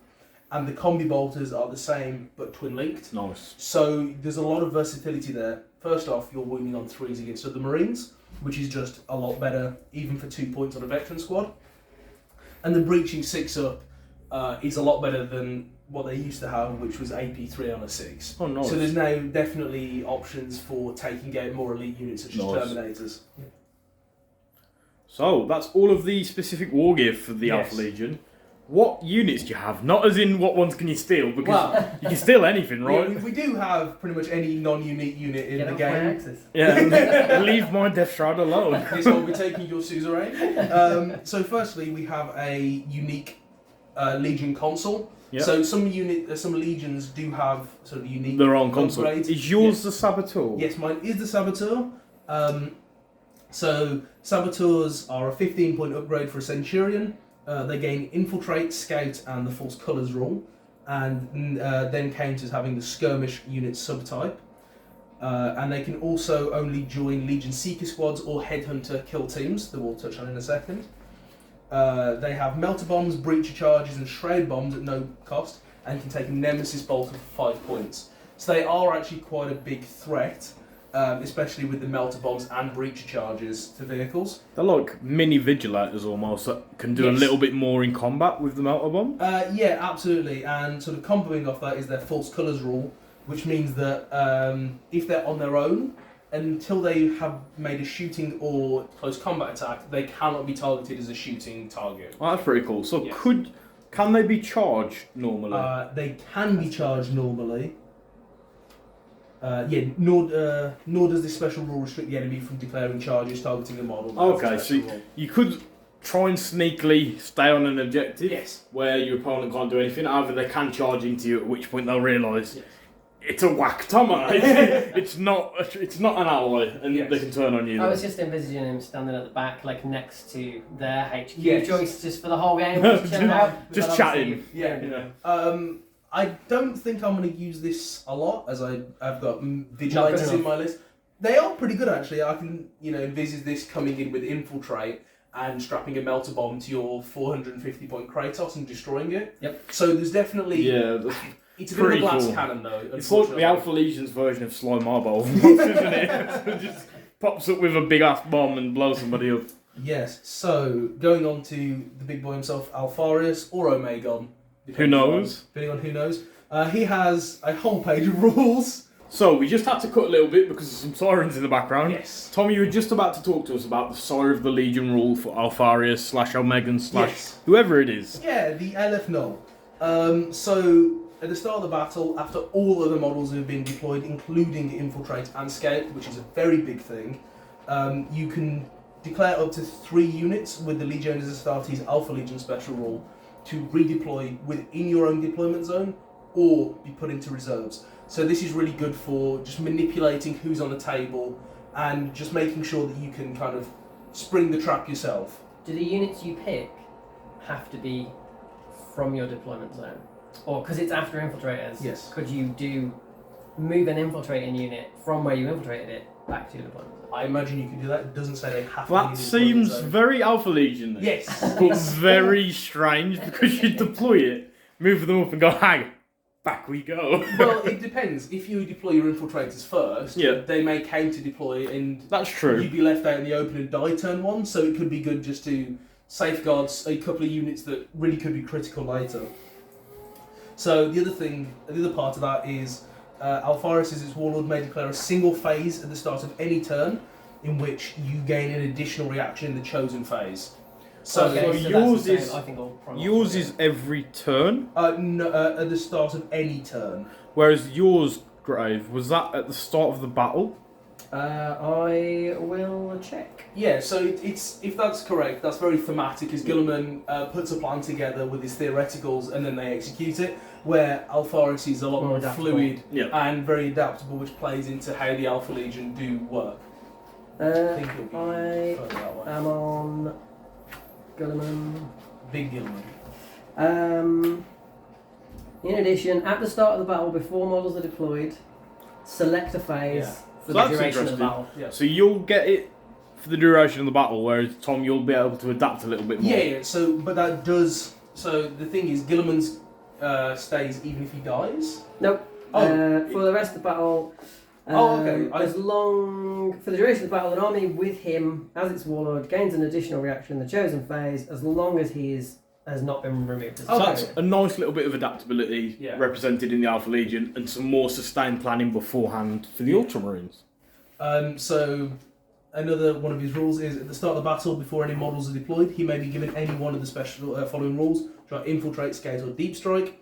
And the combi bolters are the same, but twin-linked. Nice. So there's a lot of versatility there. First off, you're wounding on 3s against other Marines, which is just a lot better, even for 2 points on a veteran squad. And the breaching 6 up is a lot better than what they used to have, which was AP 3 on a 6. Oh, nice. So there's now definitely options for taking out more elite units such as Terminators. So, that's all of the specific war gear for the Alpha Legion. What units do you have? Not as in what ones can you steal, because you can steal anything, right? We do have pretty much any non-unique unit in the game. Yeah, leave my Death Shroud alone. Yes, I'll be taking your suzerain. So firstly, we have a unique Legion console. Yep. So some legions do have sort of unique their own console. Upgrades. Is yours the Saboteur? Yes, mine is the Saboteur. So Saboteurs are a 15-point upgrade for a Centurion. They gain Infiltrate, Scout, and the False Colours rule, and then count as having the Skirmish unit subtype. And they can also only join Legion Seeker squads or Headhunter kill teams, that we'll touch on in a second. They have Melter Bombs, Breacher Charges, and Shroud Bombs at no cost, and can take a Nemesis Bolter for 5 points. So they are actually quite a big threat. Especially with the Melter Bombs and Breacher Charges to vehicles. They're like mini Vigilators almost, that can do a little bit more in combat with the Melter Bomb. Yeah, absolutely. And sort of comboing off that is their False Colours rule, which means that if they're on their own, until they have made a shooting or close combat attack, they cannot be targeted as a shooting target. Oh, that's pretty cool. So can they be charged normally? They can be charged normally. Nor does this special rule restrict the enemy from declaring charges targeting a model. Okay, so you could try and sneakily stay on an objective where your opponent can't do anything. Either they can charge into you, at which point they'll realise it's a whack Toma. It's not an ally, and they can turn on you. I was just envisaging him standing at the back, like next to their HQ Yes. joist, just for the whole game, just chilling out, just but chatting. Yeah. I don't think I'm going to use this a lot, as I've got Vigilators in my list. They are pretty good, actually. I can, envisage this coming in with Infiltrate and strapping a Melter Bomb to your 450-point Kratos and destroying it. Yep. So there's definitely... It's a bit of a glass cannon, though. It's like the Alpha Legion's version of Sly Marble, isn't it? It just pops up with a big-ass bomb and blows somebody up. Yes. So, going on to the big boy himself, Alfarius or Omegon. Who knows? Depending on who knows. He has a whole page of rules. So, we just had to cut a little bit because of some sirens in the background. Yes. Tommy, you were just about to talk to us about the Sire of the Legion rule for Alfarius / Omegon / whoever it is. Yeah, the LF Null. So, at the start of the battle, after all other models have been deployed, including Infiltrate and Scout, which is a very big thing, you can declare up to 3 units with the Legiones Astartes Alpha Legion special rule to redeploy within your own deployment zone or be put into reserves. So this is really good for just manipulating who's on the table and just making sure that you can kind of spring the trap yourself. Do the units you pick have to be from your deployment zone? Or, because it's after infiltrators, Yes. could you move an infiltrating unit from where you infiltrated it back to your deployment. I imagine you can do that. It doesn't say they have to. That be in the seems deployment zone. very Alpha Legion then. Yes. But very strange because you deploy it, move them up and go, hey, back we go. Well, it depends. If you deploy your infiltrators first, Yeah. they may counter deploy and That's true. you'd be left out in the open and die turn one. So it could be good just to safeguard a couple of units that really could be critical later. So the other part of that is Alfaris as its warlord may declare a single phase at the start of any turn in which you gain an additional reaction in the chosen phase. So, So that's yours the is- same, I think all Primarchs Yours are, is every turn, no, at the start of any turn. whereas yours, Grave, was that at the start of the battle? I will check. Yeah, so it's if that's correct, that's very thematic. As Guilliman puts a plan together with his theoreticals and then they execute it, where Alfaris is a lot More more adaptable. fluid Yeah. and very adaptable, which plays into how the Alpha Legion do work. I think it'll be I further that way. am on Gulliman. Big Guilliman. In addition, at the start of the battle, before models are deployed, select a phase Yeah. for So the that's duration of the interesting. battle. Yeah. So you'll get it for the duration of the battle, whereas Tom, you'll be able to adapt a little bit more. Yeah. So, but that does. So the thing is, Guilliman's stays even if he dies. Nope. Oh. For the rest of the battle. Okay. As long for the duration of the battle, an army with him as its warlord gains an additional reaction in the chosen phase, as long as he has not been removed. As So Okay. that's a nice little bit of adaptability Yeah. represented in the Alpha Legion and some more sustained planning beforehand for the Ultramarines. So another one of his rules is at the start of the battle, before any models are deployed, he may be given any one of the special following rules: try infiltrate, scout, or deep strike.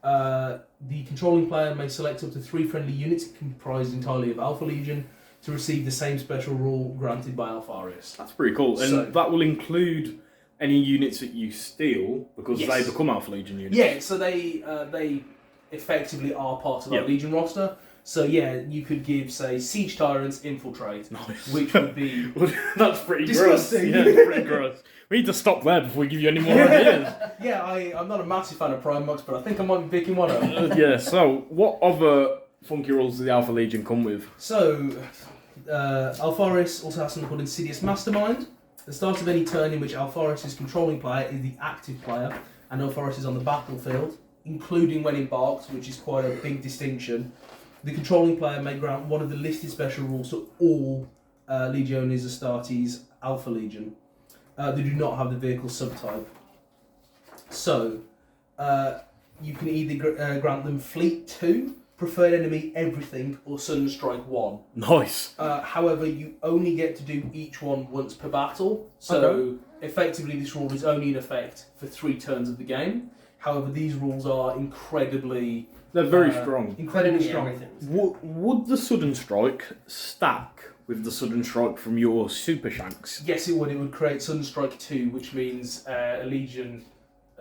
The controlling player may select up to 3 friendly units comprised entirely of Alpha Legion to receive the same special rule granted by Alfarius. That's pretty cool. And So- that will include any units that you steal because Yes. they become Alpha Legion units. Yeah, so they effectively are part of our Yep. Legion roster. So yeah, you could give, say, Siege Tyrants infiltrate, Nice. which would be That's pretty Disgusting. gross. Yeah, it's pretty gross. We need to stop there before we give you any more ideas. yeah. I'm not a massive fan of Primarchs, but I think I might be picking one up. Yeah, so what other funky rules does the Alpha Legion come with? So, Alfaris also has something called Insidious Mastermind. At the start of any turn in which Alfaris' controlling player is the active player, and Alfaris is on the battlefield, including when embarked, which is quite a big distinction, the controlling player may grant one of the listed special rules to all Legiones Astartes Alpha Legion. They do not have the vehicle subtype. So, you can either grant them Fleet 2, Preferred Enemy Everything, or Sudden Strike 1. Nice. However, you only get to do each one once per battle, so effectively this rule is only in effect for 3 turns of the game. However, these rules are incredibly... They're very strong. Incredibly strong. Everything. Would the Sudden Strike stack with the Sudden Strike from your Super Shanks? Yes, it would. It would create Sudden Strike 2, which means a Legion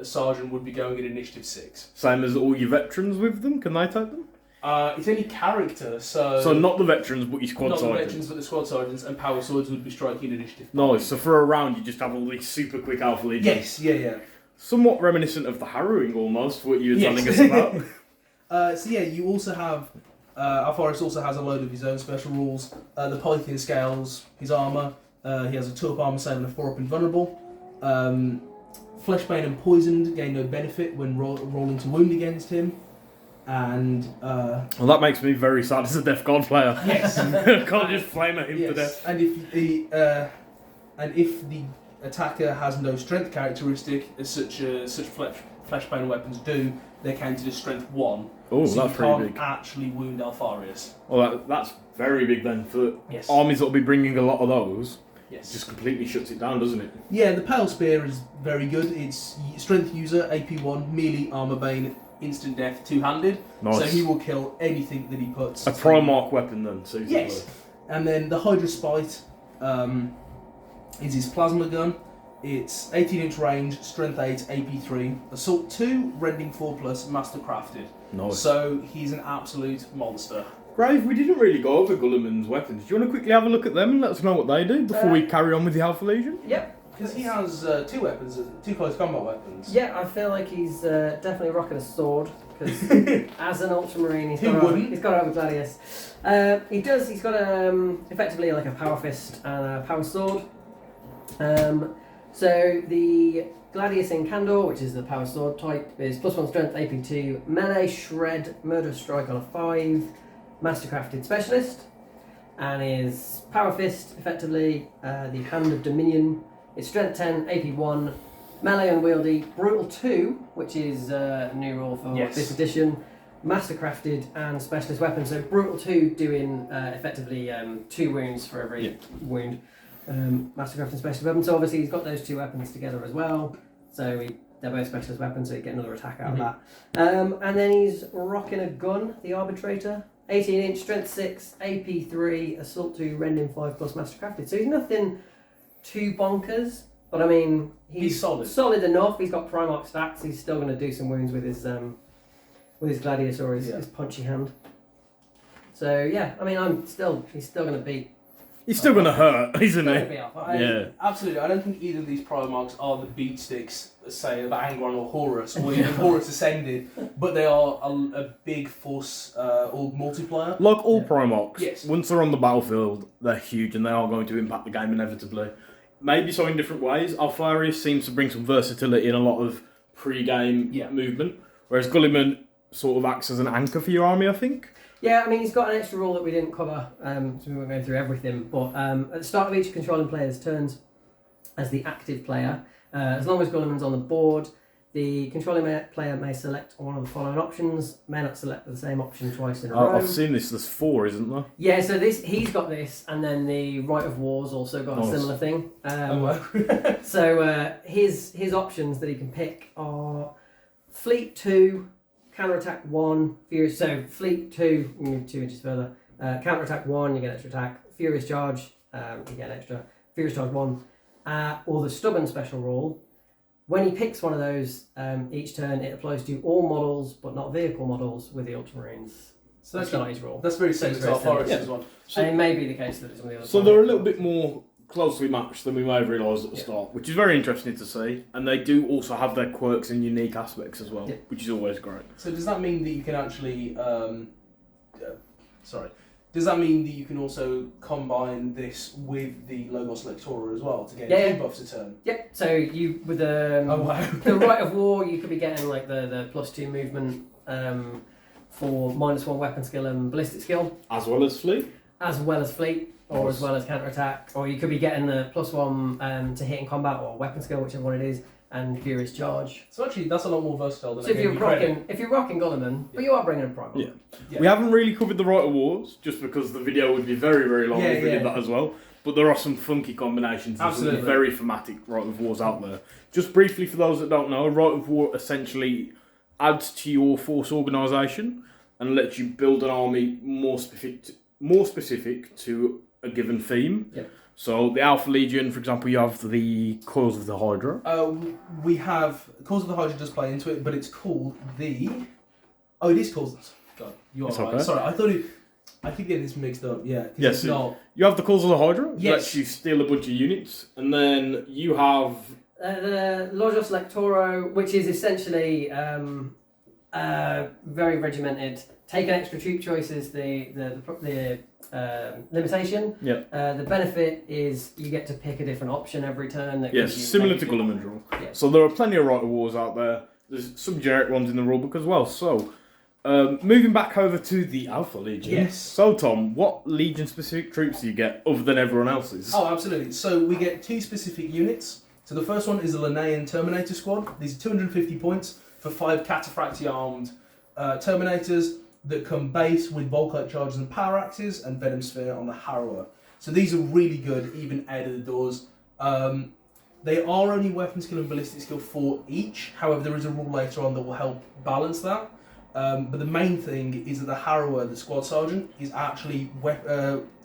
Sergeant would be going in Initiative 6. Same as all your veterans with them? Can they take them? It's any character, so... So not the veterans, but your squad not the sergeants. veterans, but the Squad Sergeants and Power Swords would be striking Initiative 5. Nice. So for a round, you just have all these super quick Alpha Legions. Yes, yeah. Somewhat reminiscent of the Harrowing, almost, what you were Yes. telling us about. So yeah, you also have... Alfaris also has a load of his own special rules. The Pythian Scales, his armour. He has a 2-up armour save and a 4-up invulnerable. Fleshbane and Poisoned gain no benefit when rolling to wound against him. And... Well, that makes me very sad as a Death Guard player. yes. Can't just flame at him to death. And if the attacker has no strength characteristic, as such fleshbane weapons do, they're counted as strength 1. Oh, so that's you pretty can't big. actually wound Alfarius. Well, that's very big then for Yes. armies that'll be bringing a lot of those. Yes. Just completely shuts it down, doesn't it? Yeah, the Pale Spear is very good. It's strength user, AP1, melee, armor bane, instant death, 2-handed. Nice. So he will kill anything that he puts. A Primarch weapon then, so Yes. And then the Hydra Spite is his plasma gun. It's 18-inch range, strength 8, AP3, assault 2, rending 4+, master crafted. Nice. So he's an absolute monster. Grave, we didn't really go over Gulliman's weapons. Do you want to quickly have a look at them and let us know what they do before we carry on with the Alpha Legion? Yep. Because he has two weapons, two close combat weapons. Yeah, I feel like he's definitely rocking a sword because as an Ultramarine, he's got to have a Gladius. He does. He's got effectively like a power fist and a power sword. So the Gladius in Candor, which is the power sword type, is +1 strength, AP2, melee, shred, murderous strike on a 5, mastercrafted specialist, and his power fist, effectively the Hand of Dominion. It's strength 10, AP1, melee unwieldy, brutal 2, which is a new rule for this edition, mastercrafted and specialist weapon. So brutal 2 doing effectively 2 wounds for every wound. Mastercraft and specialist weapon. So obviously he's got those 2 weapons together as well. So they're both specialist weapons, so you get another attack out of that. And then he's rocking a gun, the Arbitrator. 18-inch, strength 6, AP3, assault 2, rending 5 plus mastercrafted. So he's nothing too bonkers, but I mean he's solid enough. He's got Primarch stats. He's still going to do some wounds with his Gladius or his punchy hand. So yeah, I mean he's still going to beat. He's still going to hurt, isn't he? Yeah, absolutely. I don't think either of these Primarchs are the beat sticks, say, of Angron or Horus, or even Horus Ascended, but they are a big force or multiplier. Like all Primarchs, once they're on the battlefield, they're huge and they are going to impact the game inevitably. Maybe so in different ways. Alfarius seems to bring some versatility in a lot of pre-game movement, whereas Gulliman sort of acts as an anchor for your army, I think. Yeah, I mean, he's got an extra rule that we didn't cover, so we weren't going through everything, but at the start of each controlling player's turns, as the active player, as long as Gulliman's on the board, the controlling player may select one of the following options, may not select the same option twice in a row. I've seen this, there's 4, isn't there? Yeah, so he's got this, and then the Rite of War's also got a similar thing. So his options that he can pick are Fleet 2, Counter-attack 1, Furious... So, Fleet 2, you move 2 inches further. Counter-attack 1, you get extra attack. Furious Charge, you get extra. Furious Charge 1. Or the Stubborn special rule. When he picks one of those, each turn it applies to all models, but not vehicle models, with the Ultramarines. So that's not his rule. That's very similar to our Forest's one. And it may be the case that it's on the other So they're a little bit more closely matched than we may have realised at the start, which is very interesting to see. And they do also have their quirks and unique aspects as well, which is always great. So does that mean that you can actually... Does that mean that you can also combine this with the Logos Lectora as well to get 2 buffs a turn? Yep. So you with the the Rite of War, you could be getting like the +2 movement for -1 weapon skill and ballistic skill, as well as fleet, or as well as counter attack, or you could be getting the +1 to hit in combat or weapon skill, whichever one it is, and Furious Charge. So actually, that's a lot more versatile than so if you're rocking Gulliman, but you are bringing a Primal. Yeah. We haven't really covered the Rite of Wars, just because the video would be very, very long if we did that as well. But there are some funky combinations and some very thematic Rite of Wars out there. Just briefly, for those that don't know, Rite of War essentially adds to your force organisation and lets you build an army more specific to a given theme. Yep. So the Alpha Legion, for example, you have the Coils of the Hydra. We have Coils of the Hydra does play into it, but it's called the. Oh, it is called. God, you are It's right. okay. Sorry, I keep getting this mixed up. Yeah. Yes. It's not. You have the Coils of the Hydra. Yes. Lets you steal a bunch of units, and then you have The Logos Lectoro, which is essentially very regimented. Taking extra troop choices, the limitation. Yeah. The benefit is you get to pick a different option every turn. That yes, gives you similar to maybe- Gulliman's rule. Yeah. So there are plenty of Rite of Wars out there. There's some generic ones in the rulebook as well. So moving back over to the Alpha Legion. Yes. So Tom, what Legion specific troops do you get other than everyone else's? Oh, absolutely. So we get 2 specific units. So the first one is the Linnaean Terminator Squad. These are 250 points for 5 cataphracti armed Terminators that come base with Volkite charges and power axes and Venom Sphere on the Harrower. So these are really good, even out of the doors. They are only weapon skill and ballistic skill 4 each. However, there is a rule later on that will help balance that. But the main thing is that the Harrower, the squad sergeant, is actually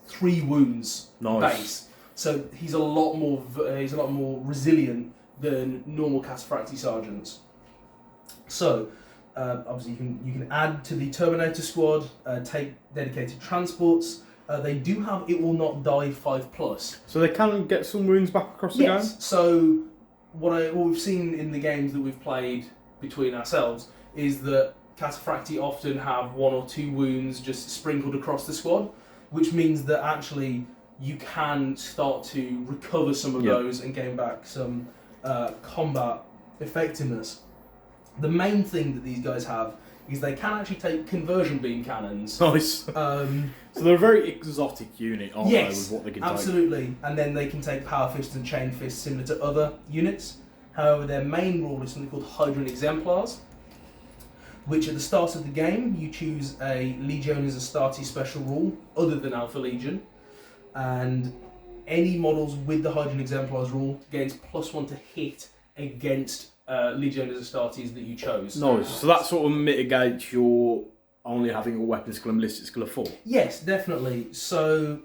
3 wounds base. So he's a lot more resilient than normal cataphracti sergeants. So obviously you can add to the Terminator squad, take dedicated transports, They do have It Will Not Die 5+. So they can get some wounds back across the game? So what we've seen in the games that we've played between ourselves is that Cataphracti often have 1 or 2 wounds just sprinkled across the squad, which means that actually you can start to recover some of those and gain back some combat effectiveness. The main thing that these guys have is they can actually take conversion beam cannons. Nice. So they're a very exotic unit, aren't they, with what they can absolutely. And then they can take power fists and chain fists similar to other units. However, their main rule is something called Hydran Exemplars, which at the start of the game you choose a Legiones Astartes special rule other than Alpha Legion, and any models with the Hydran Exemplars rule gains +1 to hit against Legiones Astartes that you chose. Nice. So that sort of mitigates your only having a weapon skill and ballistic skill of 4. Yes, definitely. So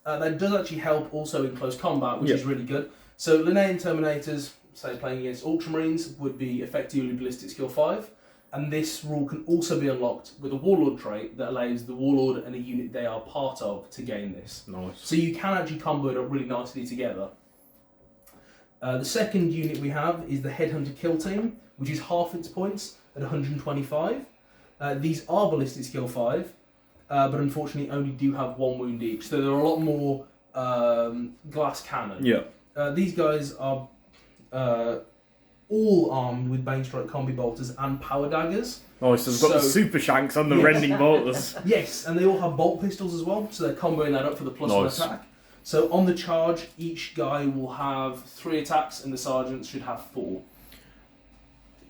that does actually help also in close combat, which is really good. So Linnean Terminators, say playing against Ultramarines, would be effectively ballistic skill 5. And this rule can also be unlocked with a Warlord trait that allows the Warlord and a unit they are part of to gain this. Nice. So you can actually combo it up really nicely together. The second unit we have is the Headhunter Kill Team, which is half its points at 125. These are ballistic skill 5, but unfortunately only do have 1 wound each. So they're a lot more glass cannon. Yeah. These guys are all armed with Bane Strike combi bolters and power daggers. Oh, so they've got the super shanks and the rending bolters. Yes, and they all have bolt pistols as well, so they're comboing that up for the +1 attack. So on the charge, each guy will have 3 attacks, and the sergeants should have 4.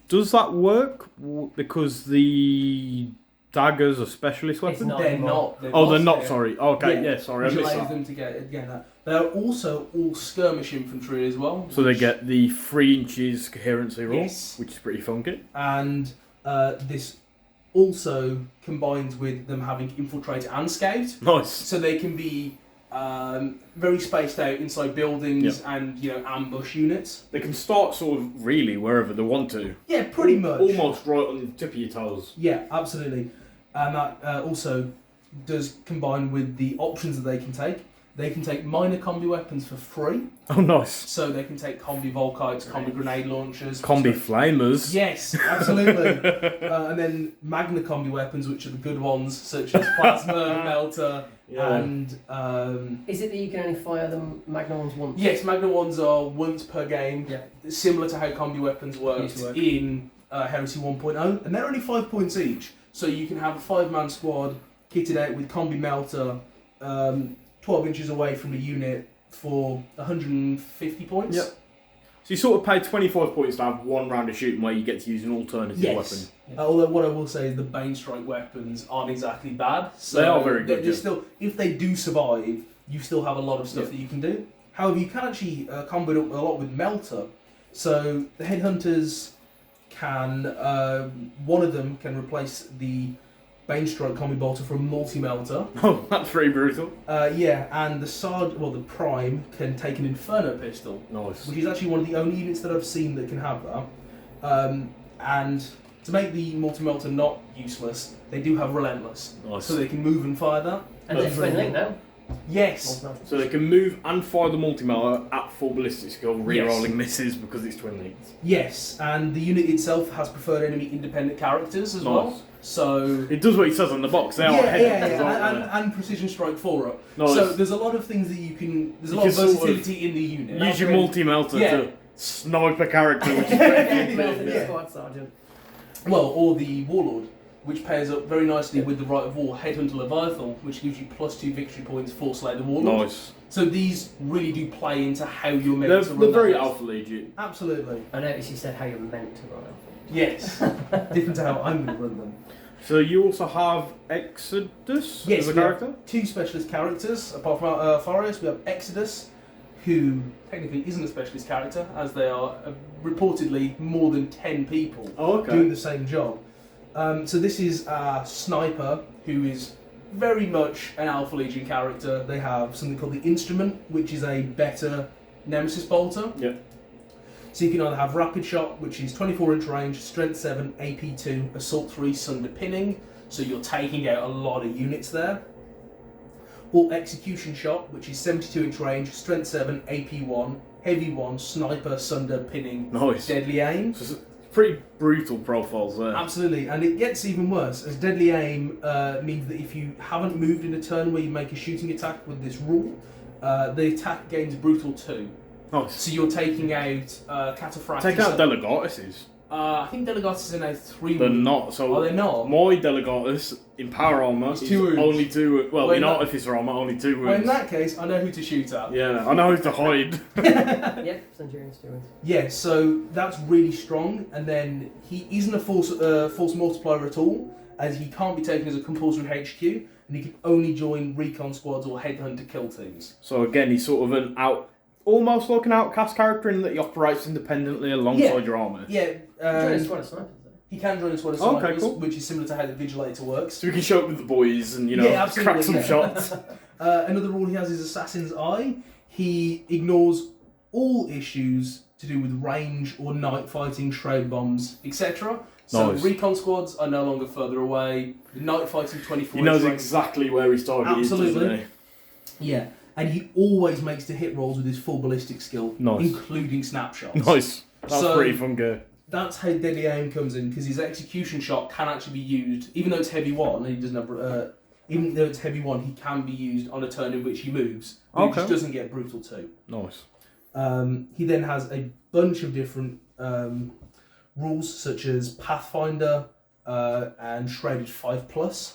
Does that work? Because the daggers are specialist weapons? They're not. They're not. Sorry. Okay. Sorry. Which I missed allows that. them to get that. They're also all skirmish infantry as well. So they get the 3 inches coherency roll, Yes. which is pretty funky. And this also combines with them having infiltrate and scout, Nice. so they can be very spaced out inside buildings and ambush units. They can start sort of really wherever they want to. Yeah, pretty much. Almost right on the tip of your toes. Yeah, absolutely. And that also does combine with the options that they can take. They can take minor combi weapons for free. Oh, nice. So they can take combi Volkites, combi grenade launchers. Combi flamers. Yes, absolutely. And then magna combi weapons, which are the good ones, such as plasma, melter, and... Is it that you can only fire the magna ones once? Yes, magna ones are once per game, Yeah. similar to how combi weapons worked in Heresy 1.0, and they're only 5 points each. So you can have a 5-man squad kitted out with combi melter, 12 inches away from the unit for 150 points. Yep. So you sort of pay 25 points to have 1 round of shooting where you get to use an alternative weapon. Although what I will say is the Bane Strike weapons aren't exactly bad. So they are very good. They're still, if they do survive, you still have a lot of stuff that you can do. However, you can actually combo it up a lot with Melter. So the Headhunters can, one of them can replace the Bane Strike combi bolter for a multi-melter. Oh, that's pretty brutal. And the Prime can take an Inferno pistol. Nice. Which is actually one of the only units that I've seen that can have that. And to make the multi-melter not useless, they do have Relentless. Nice. So they can move and fire that. And they're twin link now. Yes. So they can move and fire the multi-melter at full ballistic skill, re-rolling misses because it's twin linked. Yes, and the unit itself has preferred enemy independent characters as well. So it does what it says on the box. They are and precision strike 4-up. Nice. So there's a lot of things that you can. There's a lot of versatility in the unit. Use your multi-melter to snipe a character, which is pretty Squad sergeant. Well, or the Warlord, which pairs up very nicely with the Rite of War Headhunter Leviathan, which gives you +2 victory points for Slay the Warlord. Nice. So these really do play into how you're meant to run. They're very that. Alpha Legion. Absolutely. I noticed you said how you're meant to run it. Yes. Different to how I'm going to run them. So you also have Exodus Yes, as a character? have 2 specialist characters. Apart from Farius, we have Exodus, who technically isn't a specialist character, as they are reportedly more than 10 people doing the same job. So this is a sniper who is very much an Alpha Legion character. They have something called the Instrument, which is a better Nemesis bolter. Yeah. So you can either have Rapid Shot, which is 24-inch range, Strength 7, AP 2, Assault 3, Sunder Pinning. So you're taking out a lot of units there. or Execution Shot, which is 72-inch range, Strength 7, AP 1, Heavy 1, Sniper, Sunder, Pinning, Nice. Deadly Aim. So it's pretty brutal profiles there. Absolutely, and it gets even worse, as Deadly Aim means that if you haven't moved in a turn where you make a shooting attack with this rule, the attack gains Brutal 2. Nice. So you're taking out Cataphractus. Take out Delegatus. I think Delegatus are now 3 They're wounds. not. So Are they not? my Delegatus in power armor It's is 2 wounds. only 2. Well, Well, in in that- artificer armor, only 2 wounds. Well, in that case, I know who to shoot at. Yeah, I know how to hide. Yep, Centurion's 2 wins. Yeah, so that's really strong, and then he isn't a force multiplier at all, as he can't be taken as a compulsory HQ, and he can only join recon squads or headhunter kill teams. So again, he's sort of almost like an outcast character in that he operates independently alongside your army. Yeah, Join a squad of snipers, though. he can join a squad of Okay, snipers, cool. which is similar to how the Vigilator works. So we can show up with the boys and, Yeah, absolutely, crack some yeah. shots. Another rule he has is Assassin's Eye. He ignores all issues to do with range or night fighting, shroud bombs, etc. So Nice. recon squads are no longer further away. The night fighting 24 He knows range- exactly where his target Absolutely. is, doesn't he? Yeah, and he always makes the hit rolls with his full ballistic skill, Nice. including snapshots. Nice. That's So- pretty fun gear. That's how Deadly Aim comes in, because his execution shot can actually be used, even though it's heavy 1, and he doesn't have, even though it's heavy 1, he can be used on a turn in which he moves, but he Okay. just doesn't get Brutal 2. Nice. He then has a bunch of different rules, such as Pathfinder and Shrouded 5+.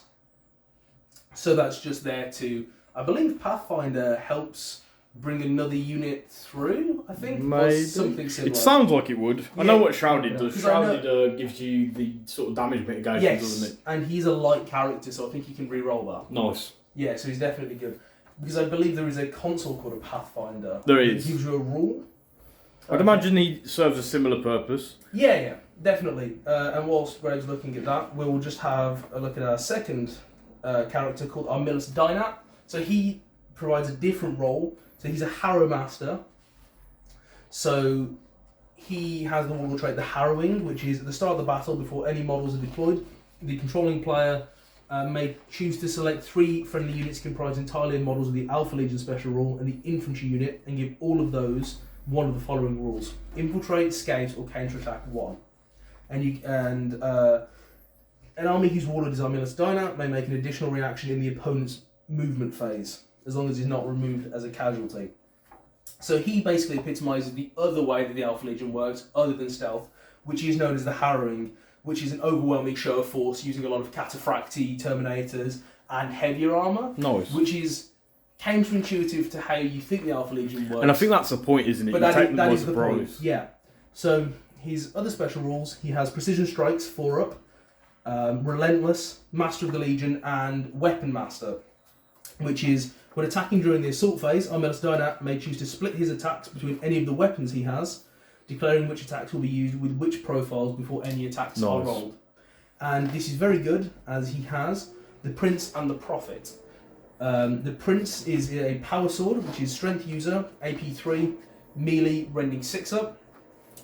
So that's just there to, I believe Pathfinder helps bring another unit through, I think, or Maybe. something similar. It sounds like it would. I know Yeah. what Shrouded does. 'Cause I know- Shrouded gives you the sort of damage mitigation, Yes, doesn't it? and he's a light character, so I think he can re-roll that. Nice. Yeah, so he's definitely good. Because I believe there is a console called a Pathfinder. There that is. gives you a rule. I'd imagine he serves a similar purpose. Yeah, definitely. And whilst Greg's looking at that, we'll just have a look at our second character called Armillus Dynat. So he provides a different role. So he's a Harrow Master. So he has the warlord trait, the Harrowing, which is at the start of the battle, before any models are deployed, the controlling player may choose to select 3 friendly units comprised entirely of models of the Alpha Legion special rule and the infantry unit, and give all of those one of the following rules: infiltrate, scout, or counterattack 1. And an army whose warlord is Armillus Dynat may make an additional reaction in the opponent's movement phase, as long as he's not removed as a casualty. So he basically epitomises the other way that the Alpha Legion works, other than stealth, which is known as the Harrowing, which is an overwhelming show of force using a lot of Cataphracti, Terminators, and heavier armour, Nice. which is counterintuitive to how you think the Alpha Legion works. And I think that's the point, isn't it? But You that take is, them that by is the point. surprise. Yeah. So his other special rules, he has Precision Strikes 4 up, Relentless, Master of the Legion, and Weapon Master, which is when attacking during the assault phase, Armillus Dynat may choose to split his attacks between any of the weapons he has, declaring which attacks will be used with which profiles before any attacks are Nice. rolled. And this is very good, as he has the Prince and the Prophet. The Prince is a power sword, which is strength user, AP 3, melee, rending 6 up.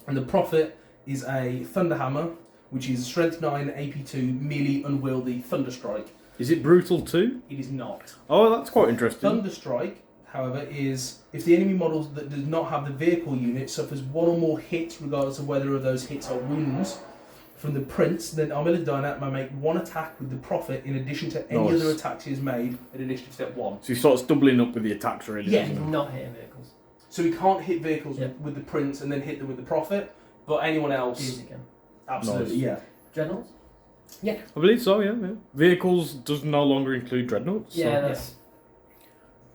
And the Prophet is a thunder hammer, which is strength 9, AP 2, melee, unwieldy, thunder strike. Is it brutal too? It is not. Oh, that's quite interesting. Thunder strike, however, is if the enemy model that does not have the vehicle unit suffers 1 or more hits, regardless of whether of those hits are wounds, from the Prince, then Armillus Dynat may make 1 attack with the Prophet in addition to any Nice. other attacks he has made at initiative step 1. So he starts doubling up with the attacks, really. Yeah. doesn't He's he? not hitting vehicles. So he can't hit vehicles Yeah. with the Prince and then hit them with the Prophet, but anyone else, Easy can. absolutely, Nice. yeah. Generals? I believe so, yeah. Vehicles does no longer include dreadnoughts. Yeah, So. that's...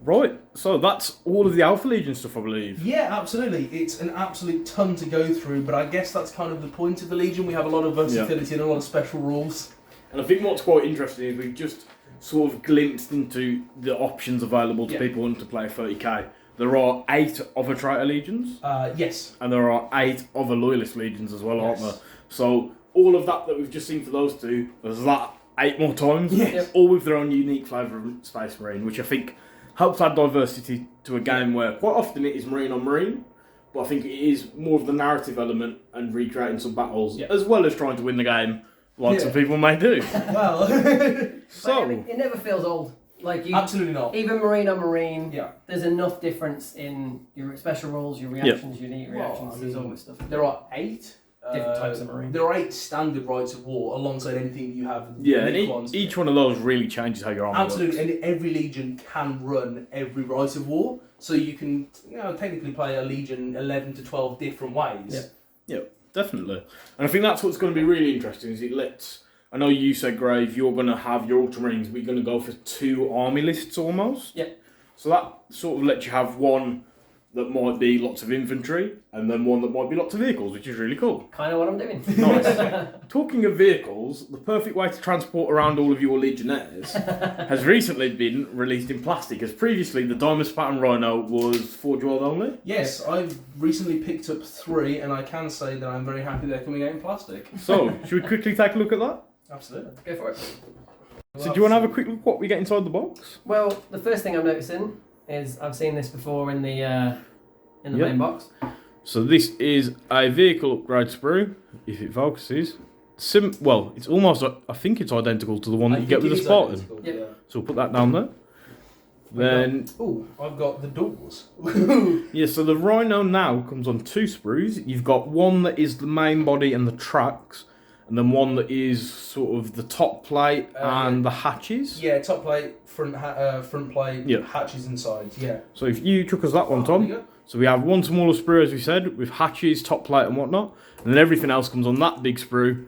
Right, so that's all of the Alpha Legion stuff, I believe. Yeah, absolutely. It's an absolute ton to go through, but I guess that's kind of the point of the Legion. We have a lot of versatility and a lot of special rules. And I think what's quite interesting is we've just sort of glimpsed into the options available to Yeah. people wanting to play 30k. There are 8 other traitor legions, Yes. and there are 8 other loyalist legions as well, aren't Yes. there? So all of that we've just seen for those 2, there's that 8 more times, Yes. all with their own unique flavour of Space Marine, which I think helps add diversity to a game where quite often it is Marine on Marine, but I think it is more of the narrative element and recreating some battles, Yeah. as well as trying to win the game, like Yeah. some people may do. Well, So, It never feels old. Like you, Absolutely not. even Marine on Marine, Yeah. there's enough difference in your special rules, your reactions, your neat reactions. Well, There's always stuff. There are 8 Different types of Marine. There are 8 standard rights of war alongside anything that you have. Yeah, and unique ones. each one of those really changes how your army Absolutely, works. and every legion can run every right of war, so you can, technically play a legion 11 to 12 different ways. Yeah, definitely. And I think that's what's going to be really interesting. Is it lets. I know you said, Grave, you're going to have your Ultramarines, but you're going to go for 2 army lists almost. Yeah. So that sort of lets you have one that might be lots of infantry, and then one that might be lots of vehicles, which is really cool. Kind of what I'm doing. Nice. Talking of vehicles, the perfect way to transport around all of your Legionnaires has recently been released in plastic, as previously the Diamond Spartan Rhino was Forge World only. Yes, I've recently picked up 3, and I can say that I'm very happy they're coming out in plastic. So, should we quickly take a look at that? Absolutely. Go for it. So do you want to have a quick look at what we get inside the box? Well, the first thing I'm noticing is I've seen this before in the Yep. main box. So this is a vehicle upgrade sprue, if it focuses. Well, it's almost, I think it's identical to the one that you get with the Spartan. Yep. Yeah. So we'll put that down there. Then, Oh, I've got the doors. yeah, so the Rhino now comes on 2 sprues. You've got one that is the main body and the tracks, and then one that is sort of the top plate and the hatches. Yeah, top plate, front plate, Yeah. hatches and sides. Yeah. So if you took us that one, There you Tom. go. So we have one smaller sprue, as we said, with hatches, top plate and whatnot. And then everything else comes on that big sprue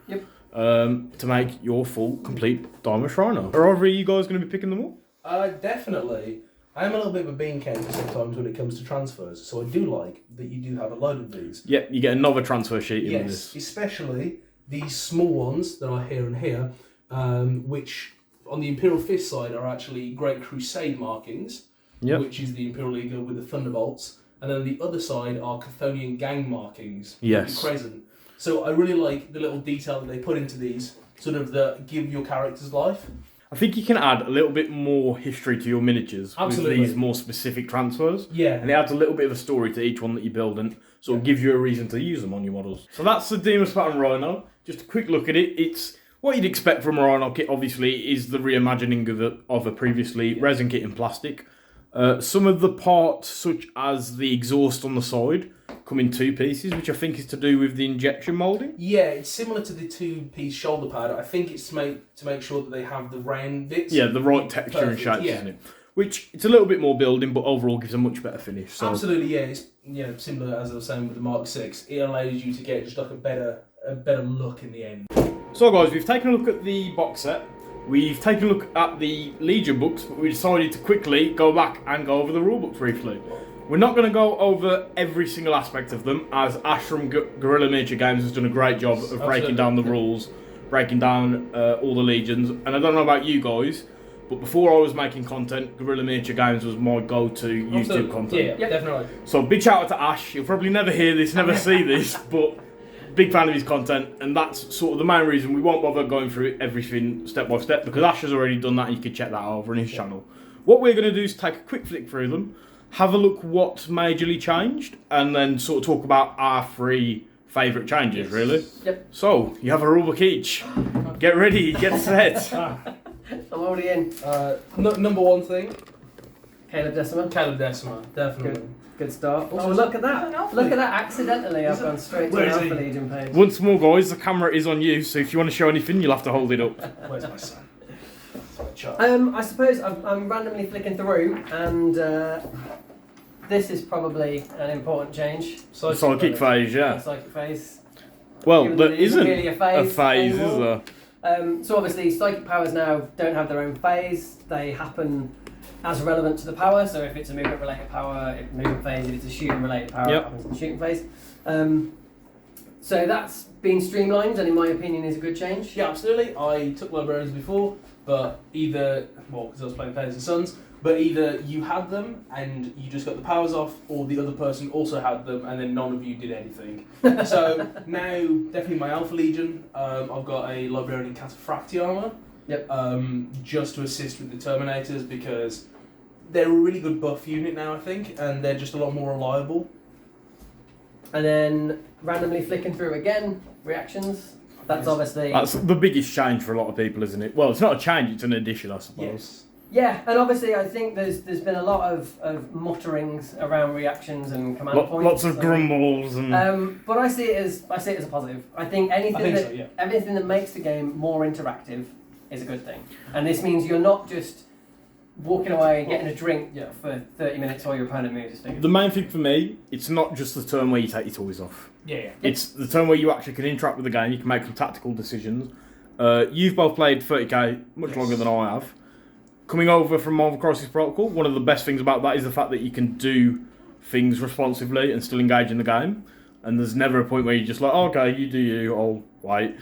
to make your full, complete Diamond Rhino. Are either of you guys going to be picking them up? Definitely. I am a little bit of a bean counter sometimes when it comes to transfers, so I do like that you do have a load of these. Yep, you get another transfer sheet in with Yes, this. especially these small ones that are here and here, which on the Imperial Fist side are actually Great Crusade markings, Yep. which is the Imperial League with the Thunderbolts, and then the other side are Chthonian gang markings, Yes. the Crescent. So I really like the little detail that they put into these, sort of that give your characters life. I think you can add a little bit more history to your miniatures Absolutely. with these more specific transfers. Yeah. And it adds a little bit of a story to each one that you build and sort of gives you a reason to use them on your models. So that's the Demon Spartan Rhino. Just a quick look at it. It's what you'd expect from a Rhino kit, obviously, is the reimagining of a previously resin kit in plastic. Some of the parts, such as the exhaust on the side, come in 2 pieces, which I think is to do with the injection moulding. Yeah, it's similar to the 2-piece shoulder pad. I think it's to make sure that they have the round bits. Yeah, the right texture and Perfect, shapes, yeah. isn't it? Which, it's a little bit more building, but overall gives a much better finish. So. Absolutely, yeah. It's similar as I was saying with the Mark 6. It allows you to get just like a better look in the end. So guys, we've taken a look at the box set. We've taken a look at the Legion books, but we decided to quickly go back and go over the rulebooks briefly. We're not going to go over every single aspect of them, as Ash from Guerrilla Miniature Games has done a great job of breaking down the rules, breaking down all the legions. And I don't know about you guys, but before I was making content, Guerrilla Miniature Games was my go-to YouTube content. Yeah, definitely. So big shout out to Ash. You'll probably never hear this, never see this, but big fan of his content, and that's sort of the main reason we won't bother going through everything step by step, because Ash has already done that, and you can check that out over on his channel. What we're going to do is take a quick flick through them, have a look what majorly changed, and then sort of talk about our 3 favourite changes, really. Yep. So, you have a rulebook each. Get ready, get set. I'm already in. Number 1 thing, Caleb Decima. Caleb Decima, definitely. Good start. Also, Oh, look at that. Look at that. Accidentally, I've gone straight to Where the is Alpha he? Legion page. Once more, guys, the camera is on you, so if you want to show anything, you'll have to hold it up. Where's my son? I suppose I'm randomly flicking through, and this is probably an important change. Psychic phase, yeah. Psychic phase. Well, Given there that it isn't isn't really a a phase phase, is anymore. there? So obviously, psychic powers now don't have their own phase. They happen as relevant to the power. So if it's a movement related power, it's movement phase. If it's a shooting related power, Yep. it happens in the shooting phase. So that's been streamlined, and in my opinion, is a good change. Yeah, absolutely. I took librarians before, but because I was playing Players and Sons, but either you had them and you just got the powers off, or the other person also had them and then none of you did anything. So now, definitely my Alpha Legion, I've got a librarian Cataphracti armor. Yep. Just to assist with the Terminators, because they're a really good buff unit now, I think, and they're just a lot more reliable. And then randomly flicking through again, reactions. That's Yes. obviously That's the biggest change for a lot of people, isn't it? Well, it's not a change, it's an addition, I suppose. Yes. Yeah, and obviously I think there's been a lot of mutterings around reactions and command points. Lots of grumbles and. But I see it as a positive. I think anything that makes the game more interactive is a good thing, and this means you're not just walking away and getting a drink for 30 minutes while your opponent moves his fingers. The main thing for me, it's not just the turn where you take your toys off. Yeah. It's the turn where you actually can interact with the game. You can make some tactical decisions. You've both played 30k much longer than I have. Coming over from Marvel Crisis Protocol, one of the best things about that is the fact that you can do things responsively and still engage in the game. And there's never a point where you're just like, oh, okay, you do you, I'll wait.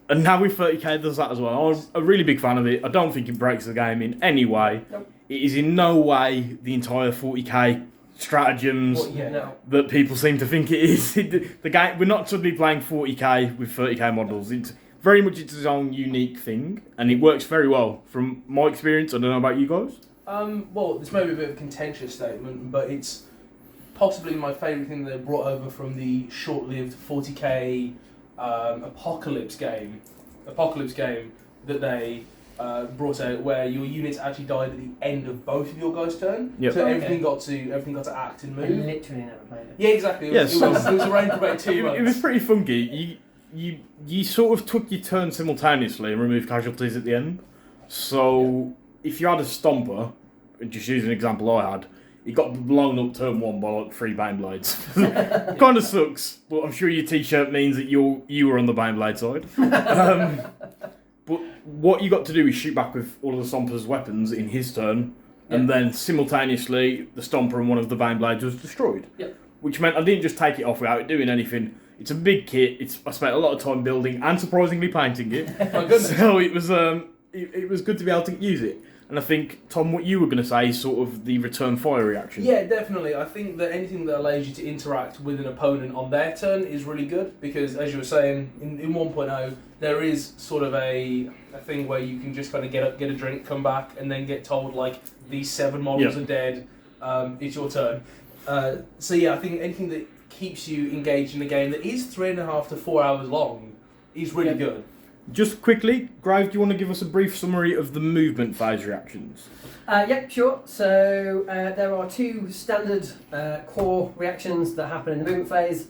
And now with 30k does that as well. I'm a really big fan of it. I don't think it breaks the game in any way. Nope. It is in no way the entire 40k stratagems that people seem to think it is. The game, we're not suddenly playing 40k with 30k models. It's very much its own unique thing, and it works very well from my experience. I don't know about you guys. Well, this may be a bit of a contentious statement, but it's possibly my favourite thing they brought over from the short-lived 40k Apocalypse game that they brought out, where your units actually died at the end of both of your guys' turn. Yep. So everything got to act and move. I literally never played it. Yeah, exactly. It was around for about 2 months. It was pretty funky. You sort of took your turn simultaneously and removed casualties at the end. So if you had a Stomper, just use an example I had, it got blown up turn 1 by like 3 Baneblades. Kind of sucks, but I'm sure your t-shirt means that you were on the Baneblade side. But what you got to do is shoot back with all of the Stomper's weapons in his turn, and then simultaneously the Stomper and one of the Baneblades was destroyed. Yep. Which meant I didn't just take it off without it doing anything. It's a big kit. I spent a lot of time building and surprisingly painting it. My goodness. So it was good to be able to use it. And I think, Tom, what you were going to say is sort of the return fire reaction. Yeah, definitely. I think that anything that allows you to interact with an opponent on their turn is really good, because as you were saying, in 1.0, there is sort of a thing where you can just kind of get a drink, come back, and then get told, like, these 7 models are dead, it's your turn. So yeah, I think anything that keeps you engaged in a game that is 3.5 to 4 hours long is really good. Just quickly, Grave, do you want to give us a brief summary of the movement phase reactions? Yep, sure. So there are 2 standard core reactions that happen in the movement phase.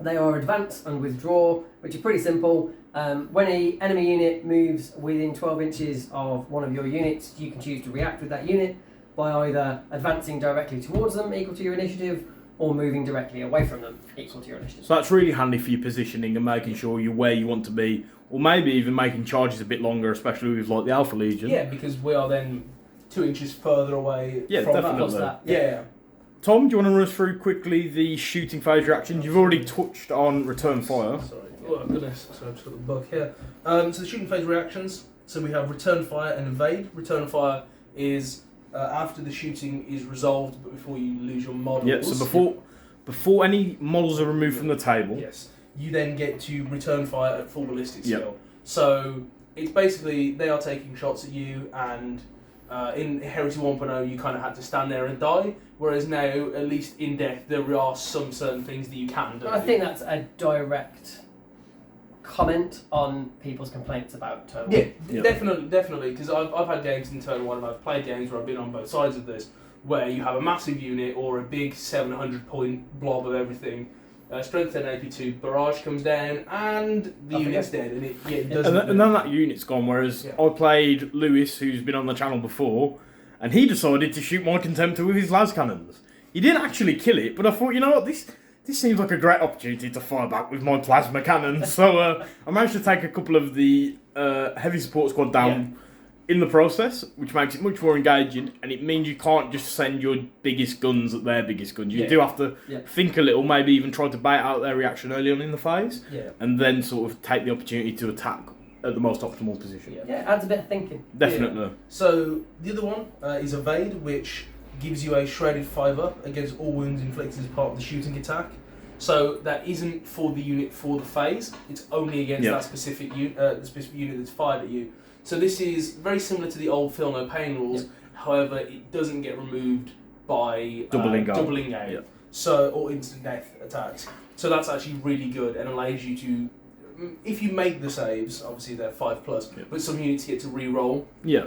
They are advance and withdraw, which are pretty simple. When an enemy unit moves within 12 inches of one of your units, you can choose to react with that unit by either advancing directly towards them, equal to your initiative, or moving directly away from them, equal to your initiative. So that's really handy for your positioning and making sure you're where you want to be, or maybe even making charges a bit longer, especially with like the Alpha Legion. Yeah, because we are then 2 inches further away from definitely. that. Yeah. Tom, do you want to run us through quickly the shooting phase reactions? You've already touched on return fire. Sorry. Oh goodness, sorry, I've just got the bug here. So the shooting phase reactions, so we have return fire and evade. Return fire is after the shooting is resolved, but before you lose your models. Yeah, so before any models are removed from the table. Yes. You then get to return fire at full ballistic skill. So it's basically they are taking shots at you, and in Heresy 1.0 you kind of had to stand there and die, whereas now, at least in death, there are some certain things that you can do. I think that's a direct comment on people's complaints about turn 1. Yeah, definitely, because I've had games in turn 1 and I've played games where I've been on both sides of this, where you have a massive unit or a big 700 point blob of everything, strength 10 AP2, barrage comes down, and the unit's dead, and it doesn't. And then that unit's gone, whereas I played Lewis, who's been on the channel before, and he decided to shoot my Contemptor with his las cannons. He didn't actually kill it, but I thought, you know what, this seems like a great opportunity to fire back with my plasma cannons. So I managed to take a couple of the heavy support squad down in the process, which makes it much more engaging, and it means you can't just send your biggest guns at their biggest guns. You do have to think a little, maybe even try to bait out their reaction early on in the phase, and then sort of take the opportunity to attack at the most optimal position. Yeah, it adds a bit of thinking. Definitely. Yeah. So the other one is evade, which gives you a shredded 5-up against all wounds inflicted as part of the shooting attack. So that isn't for the unit for the phase, it's only against that specific unit that's fired at you. So this is very similar to the old Feel No Pain rules, however it doesn't get removed by doubling out, so or instant death attacks. So that's actually really good and allows you to if you make the saves, obviously they're 5+, Yeah. but some units get to re-roll. Yeah.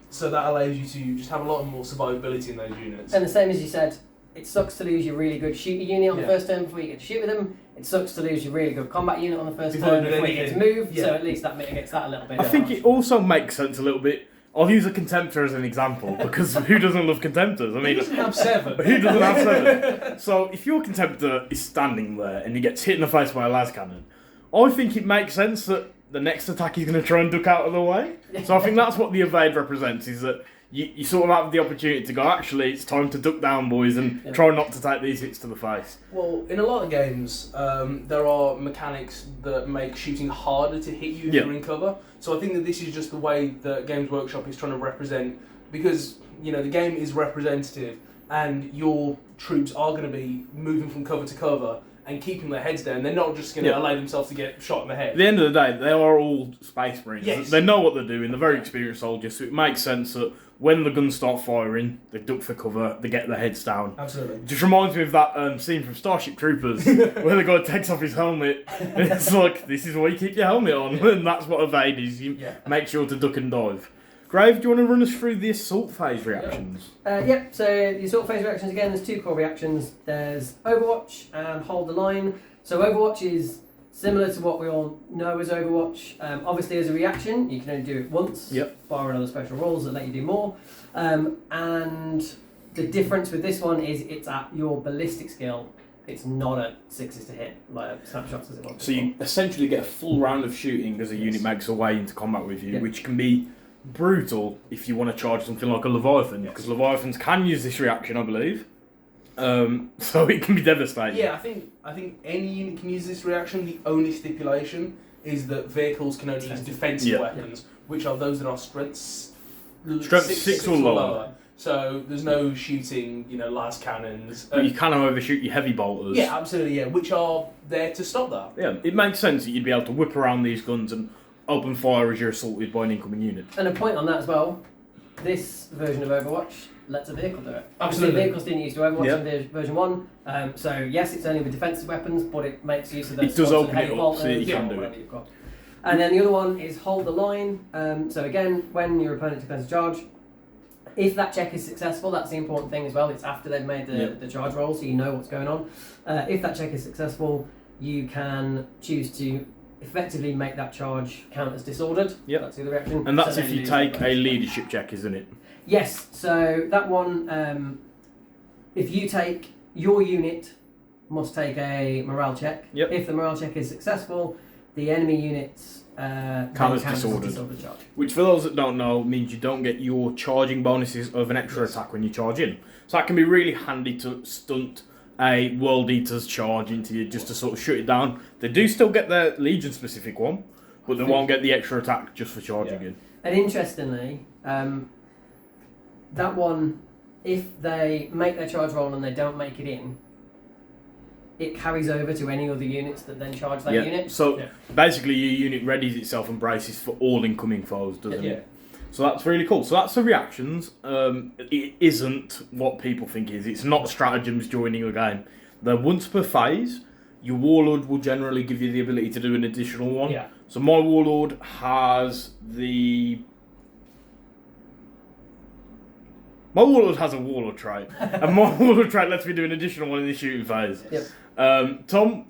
So that allows you to just have a lot more survivability in those units. And the same as you said, it sucks to lose your really good shooter unit on the Yeah. first turn before you get to shoot with them. It sucks to lose your really good combat unit on the first Before turn doing before you get to anything. move. Yeah. So at least that mitigates that a little bit. I think it also makes sense a little bit. I'll use a Contemptor as an example because who doesn't love Contemptors? I He mean, doesn't have 7. who doesn't have 7? So if your Contemptor is standing there and he gets hit in the face by a las cannon, I think it makes sense that the next attack he's going to try and duck out of the way. So I think that's what the evade represents, is that you sort of have the opportunity to go, actually, it's time to duck down, boys, and try not to take these hits to the face. Well, in a lot of games, there are mechanics that make shooting harder to hit you if Yeah. you're in cover. So I think that this is just the way that Games Workshop is trying to represent, because the game is representative, and your troops are going to be moving from cover to cover and keeping their heads down. They're not just going to allow themselves to get shot in the At head. the end of the day, they are all Space Marines. Yes. They know what they're doing. They're very experienced soldiers, so it makes sense that when the guns start firing, they duck for cover, they get their heads down. Absolutely. Just reminds me of that scene from Starship Troopers where the guy takes off his helmet and it's like, this is why you keep your helmet on, and that's what evade is. You make sure to duck and dive. Grave, do you want to run us through the assault phase reactions? Yep, so the assault phase reactions again, there's 2 core reactions. There's Overwatch and Hold the Line. So Overwatch is similar to what we all know as Overwatch. Obviously as a reaction, you can only do it once, barring other special rules that let you do more. And the difference with this one is it's at your ballistic skill. It's not at 6s to hit, like snapshots as it was. So you essentially get a full round of shooting as a unit makes a way into combat with you, which can be brutal if you want to charge something like a Leviathan, because Leviathans can use this reaction, I believe. So it can be devastating. Yeah, I think any unit can use this reaction. The only stipulation is that vehicles can only use defensive weapons, which are those that are strength 6 or lower. So there's no shooting, las cannons. But you can overshoot your heavy bolters. Yeah, absolutely, which are there to stop that. Yeah, it makes sense that you'd be able to whip around these guns and open fire as you're assaulted by an incoming unit. And a point on that as well, this version of Overwatch lets a vehicle do it. Absolutely. Vehicles didn't use to Overwatch in the version 1, so yes, it's only with defensive weapons, but it makes use of those. It does swords open and it heavy up so that bolters, you can do whatever it. you've got. And then the other one is Hold the Line. So again, when your opponent defends a charge, if that check is successful, that's the important thing as well. It's after they've made the charge roll, so you know what's going on. If that check is successful, you can choose to effectively make that charge count as disordered. Yep. That's the other reaction. And that's So if then you take a leadership check, isn't it? Yes, so that one, if you take, your unit must take a morale check. Yep. If the morale check is successful, the enemy units count as disordered. charge. Which, for those that don't know, means you don't get your charging bonuses of an extra attack when you charge in. So that can be really handy to stunt a World Eater's charge into you, just to sort of shut it down. They do still get their Legion specific one, but they won't get the extra attack just for charging in. And interestingly, that one, if they make their charge roll and they don't make it in, it carries over to any other units that then charge that unit. So basically your unit readies itself and braces for all incoming foes, doesn't it? So that's really cool. So that's the reactions. It isn't what people think it is. It's not stratagems joining a game. They're once per phase. Your Warlord will generally give you the ability to do an additional one. Yeah. So my Warlord has the... My Warlord has a Warlord trait. And my Warlord trait lets me do an additional one in the shooting phase. Yep. Tom,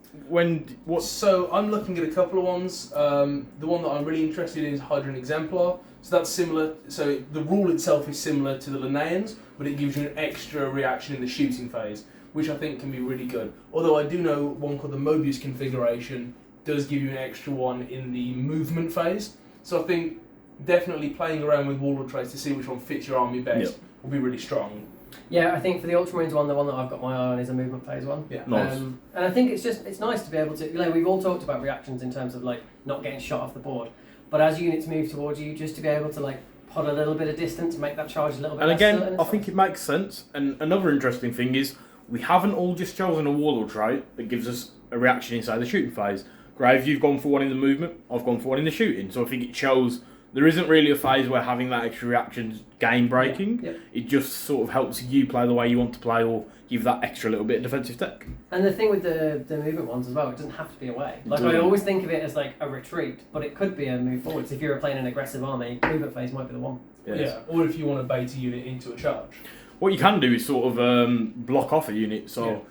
So I'm looking at a couple of ones. The one that I'm really interested in is Hydrant Exemplar. So that's similar. So the rule itself is similar to the Linnaeans, but it gives you an extra reaction in the shooting phase, which I think can be really good. Although I do know one called the Mobius configuration does give you an extra one in the movement phase. So I think definitely playing around with Warlord traits to see which one fits your army best will be really strong. Yeah, I think for the Ultramarines one, the one that I've got my eye on is a movement phase one. Yeah. Nice. And I think it's nice to be able to, we've all talked about reactions in terms of not getting shot off the board, but as units move towards you, just to be able to put a little bit of distance, make that charge a little bit And less again, certain. I think it makes sense. And another interesting thing is, we haven't all just chosen a Warlord trait that gives us a reaction inside the shooting phase. Grave, you've gone for one in the movement, I've gone for one in the shooting. So I think it shows there isn't really a phase where having that extra reaction is game breaking. Yeah. It just sort of helps you play the way you want to play, or give that extra little bit of defensive tech. And the thing with the movement ones as well, it doesn't have to be away. Like I always think of it as like a retreat, but it could be a move forwards. If you're playing an aggressive army, movement phase might be the one. Yeah, or if you want to bait a unit into a charge. What you can do is sort of block off a unit. So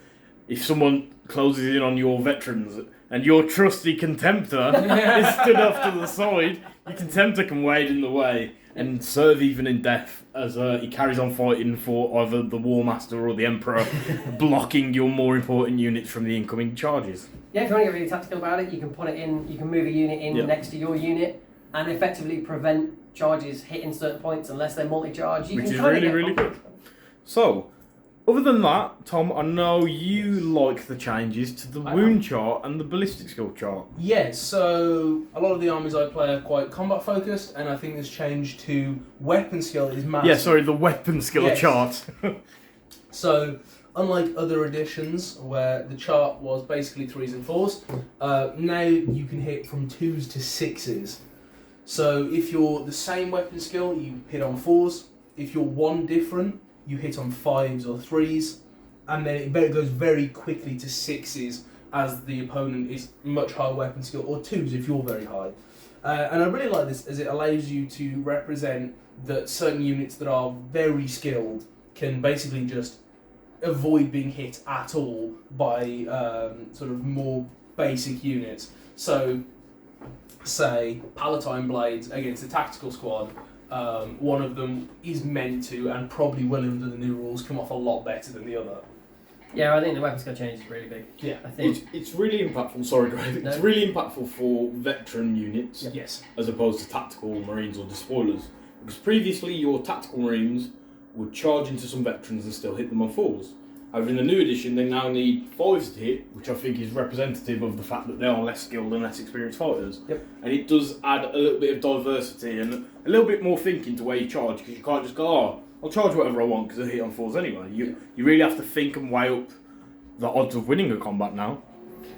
if someone closes in on your veterans and your trusty Contemptor is stood off to the side, your Contemptor can wade in the way and serve even in death as he carries on fighting for either the War Master or the Emperor, blocking your more important units from the incoming charges. Yeah, if you want to get really tactical about it, you can put it in. You can move a unit in next to your unit and effectively prevent charges hitting certain points unless they're multi-charge. Which is really, really good. So, other than that, Tom, I know you like the changes to the wound chart and the ballistic skill chart. Yes, so a lot of the armies I play are quite combat focused, and I think this change to weapon skill is massive. Yeah, sorry, the weapon skill chart. So, unlike other editions where the chart was basically 3s and 4s, now you can hit from 2s to 6s. So if you're the same weapon skill, you hit on 4s. If you're one different, you hit on 5s or 3s. And then it goes very quickly to 6s as the opponent is much higher weapon skill, or 2s if you're very high. And I really like this as it allows you to represent that certain units that are very skilled can basically just avoid being hit at all by sort of more basic units. So, say, Palatine Blades against a tactical squad, one of them is meant to, and probably will under the new rules, come off a lot better than the other. Yeah, I think the weapon skill change is really big. Yeah. I think It's really impactful, sorry Greg, No. it's really impactful for veteran units Yes. as opposed to tactical marines or despoilers. Because previously your tactical marines would charge into some veterans and still hit them on 4s. However, in the new edition, they now need 5s to hit, which I think is representative of the fact that they are less skilled and less experienced fighters. Yep. And it does add a little bit of diversity and a little bit more thinking to where you charge, because you can't just go, oh, I'll charge whatever I want because I hit on 4s anyway. You really have to think and weigh up the odds of winning a combat now.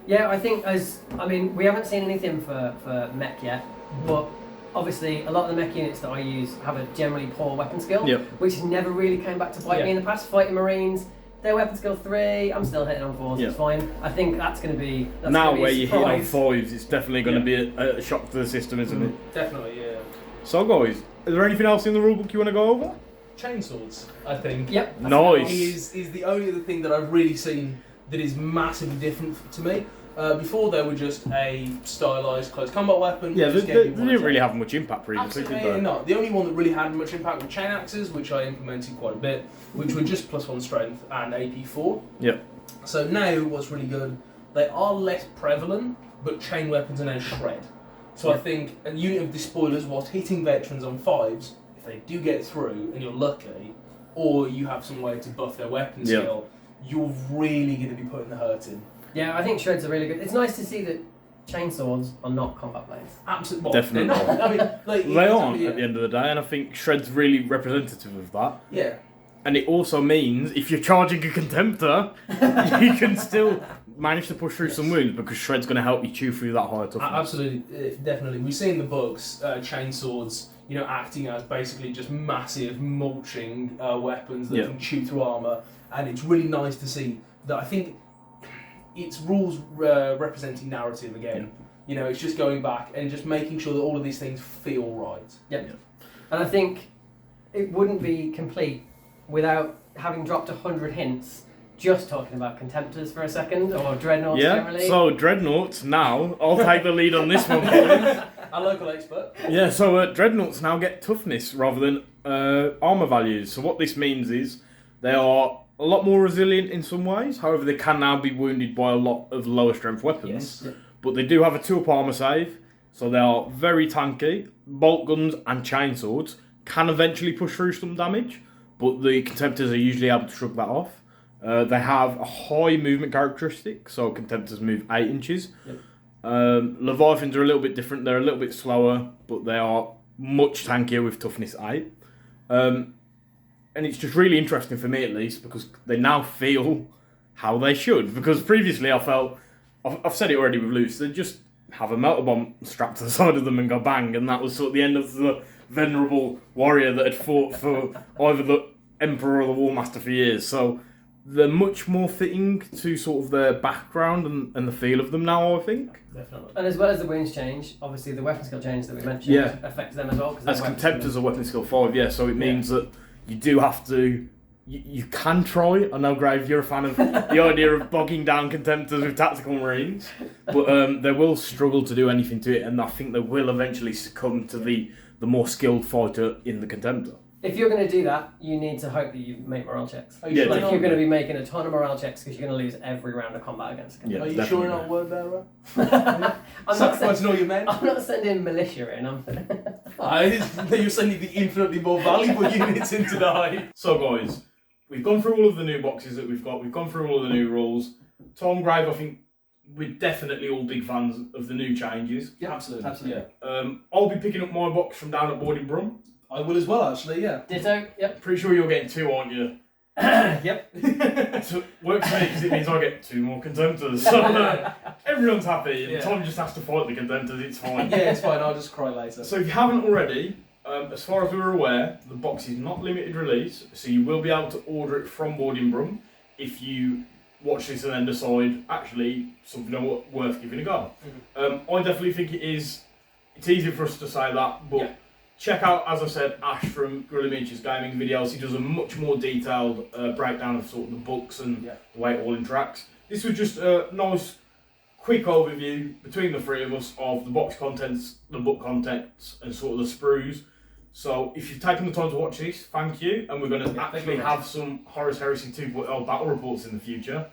Yeah, I think we haven't seen anything for mech yet, but obviously a lot of the mech units that I use have a generally poor weapon skill, which never really came back to bite me in the past. Fighting Marines, their weapon skill 3, I'm still hitting on 4s, it's fine. I think that's going to be where you hit on 5s, it's definitely going to be a shock to the system, isn't it? Definitely, yeah. So guys, is there anything else in the rulebook you want to go over? Chainswords, I think. Yep. Nice. Is the only other thing that I've really seen that is massively different to me. Before they were just a stylised close combat weapon. Yeah, they didn't really have much impact previously, did Absolutely they? not. The only one that really had much impact were chain axes, which I implemented quite a bit, which were just +1 strength and AP4. Yeah. So now what's really good, they are less prevalent, but chain weapons are now shred. So I think a unit of despoilers, whilst hitting veterans on 5s, if they do get through and you're lucky, or you have some way to buff their weapon skill, you're really going to be putting the hurt in. Yeah, I think shreds are really good. It's nice to see that chainswords are not combat blades. Absolutely. Definitely. I mean, like, They aren't at the end of the day, and I think Shred's really representative of that. Yeah. And it also means if you're charging a Contemptor, you can still manage to push through some wounds because Shred's going to help you chew through that higher toughness. Absolutely, definitely. We see in the books chainswords, acting as basically just massive mulching weapons that can chew through armour, and it's really nice to see that. I think it's rules representing narrative again. It's just going back and just making sure that all of these things feel right. Yep. And I think it wouldn't be complete without having dropped 100 hints just talking about Contemptors for a second, or Dreadnoughts generally. So Dreadnoughts now, I'll take the lead on this one, boys. Our local expert. Yeah, so Dreadnoughts now get toughness rather than armour values. So what this means is they are a lot more resilient in some ways, however they can now be wounded by a lot of lower strength weapons. Yes. But they do have a 2-up armour save, so they are very tanky. Bolt guns and chainswords can eventually push through some damage, but the Contemptors are usually able to shrug that off. They have a high movement characteristic, so Contemptors move 8 inches. Yep. Leviathans are a little bit different, they're a little bit slower, but they are much tankier with toughness 8. And it's just really interesting for me at least, because they now feel how they should. Because previously I felt, I've said it already with Luce, they're just have a melter bomb strapped to the side of them and go bang, and that was sort of the end of the venerable warrior that had fought for either the Emperor or the War Master for years. So they're much more fitting to sort of their background and the feel of them now, I think. Definitely. And as well as the wounds change, obviously the weapon skill change that we mentioned affects them as well. As Contemptors are weapon skill 5, yeah, so it means that you do have to... You can try. I know, Grave, you're a fan of the idea of bogging down Contemptors with Tactical Marines, but they will struggle to do anything to it, and I think they will eventually succumb to the more skilled fighter in the Contemptor. If you're going to do that, you need to hope that you make morale checks. Yeah, like you're going to be making a ton of morale checks because you're going to lose every round of combat against a Yeah, Are you definitely. sure you're not a word bearer? I'm Sacrificing all your men? I'm not sending militia in. You're sending the infinitely more valuable units in tonight. So, guys, we've gone through all of the new boxes that we've got. We've gone through all of the new rules. Tom, Grave, I think we're definitely all big fans of the new changes. Yeah, absolutely. Yeah. I'll be picking up my box from down at Boarding Brum. I will as well, actually, yeah. Ditto. Yep. Pretty sure you're getting 2, aren't you? Yep. So, works for me because it means I get 2 more Contemptors. So everyone's happy, and Tom just has to fight the Contemptors, it's fine. Yeah, it's fine. I'll just cry later. So if you haven't already, as far as we were aware, the box is not limited release, so you will be able to order it from Boarding Brum if you watch this and then decide, actually, something worth giving a go. I definitely think it is. It's easy for us to say that, but check out, as I said, Ash from Gorilla Miniatures Gaming videos. He does a much more detailed breakdown of sort of the books and the way it all interacts. This was just a nice, quick overview between the three of us of the box contents, the book contents, and sort of the sprues. So if you've taken the time to watch this, thank you. And we're going to actually have some Horus Heresy 2.0 battle reports in the future.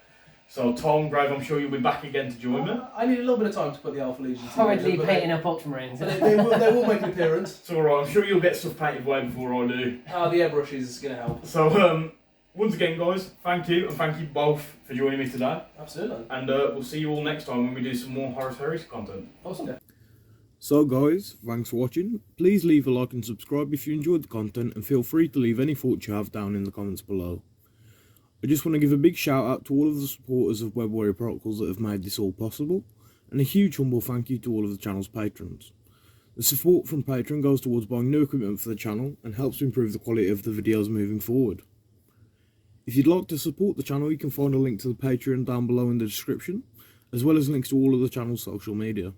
So Tom, Grave, I'm sure you'll be back again to join me. I need a little bit of time to put the Alpha Legion together. Hurriedly but painting up Ultramarines. they will make an appearance. It's alright, I'm sure you'll get stuff painted way before I do. The airbrush is going to help. So once again, guys, thank you, and thank you both for joining me today. Absolutely. And we'll see you all next time when we do some more Horus Heresy content. Awesome. So guys, thanks for watching. Please leave a like and subscribe if you enjoyed the content, and feel free to leave any thoughts you have down in the comments below. I just want to give a big shout out to all of the supporters of Web Warrior Protocols that have made this all possible, and a huge humble thank you to all of the channel's patrons. The support from Patreon goes towards buying new equipment for the channel and helps to improve the quality of the videos moving forward. If you'd like to support the channel, you can find a link to the Patreon down below in the description, as well as links to all of the channel's social media.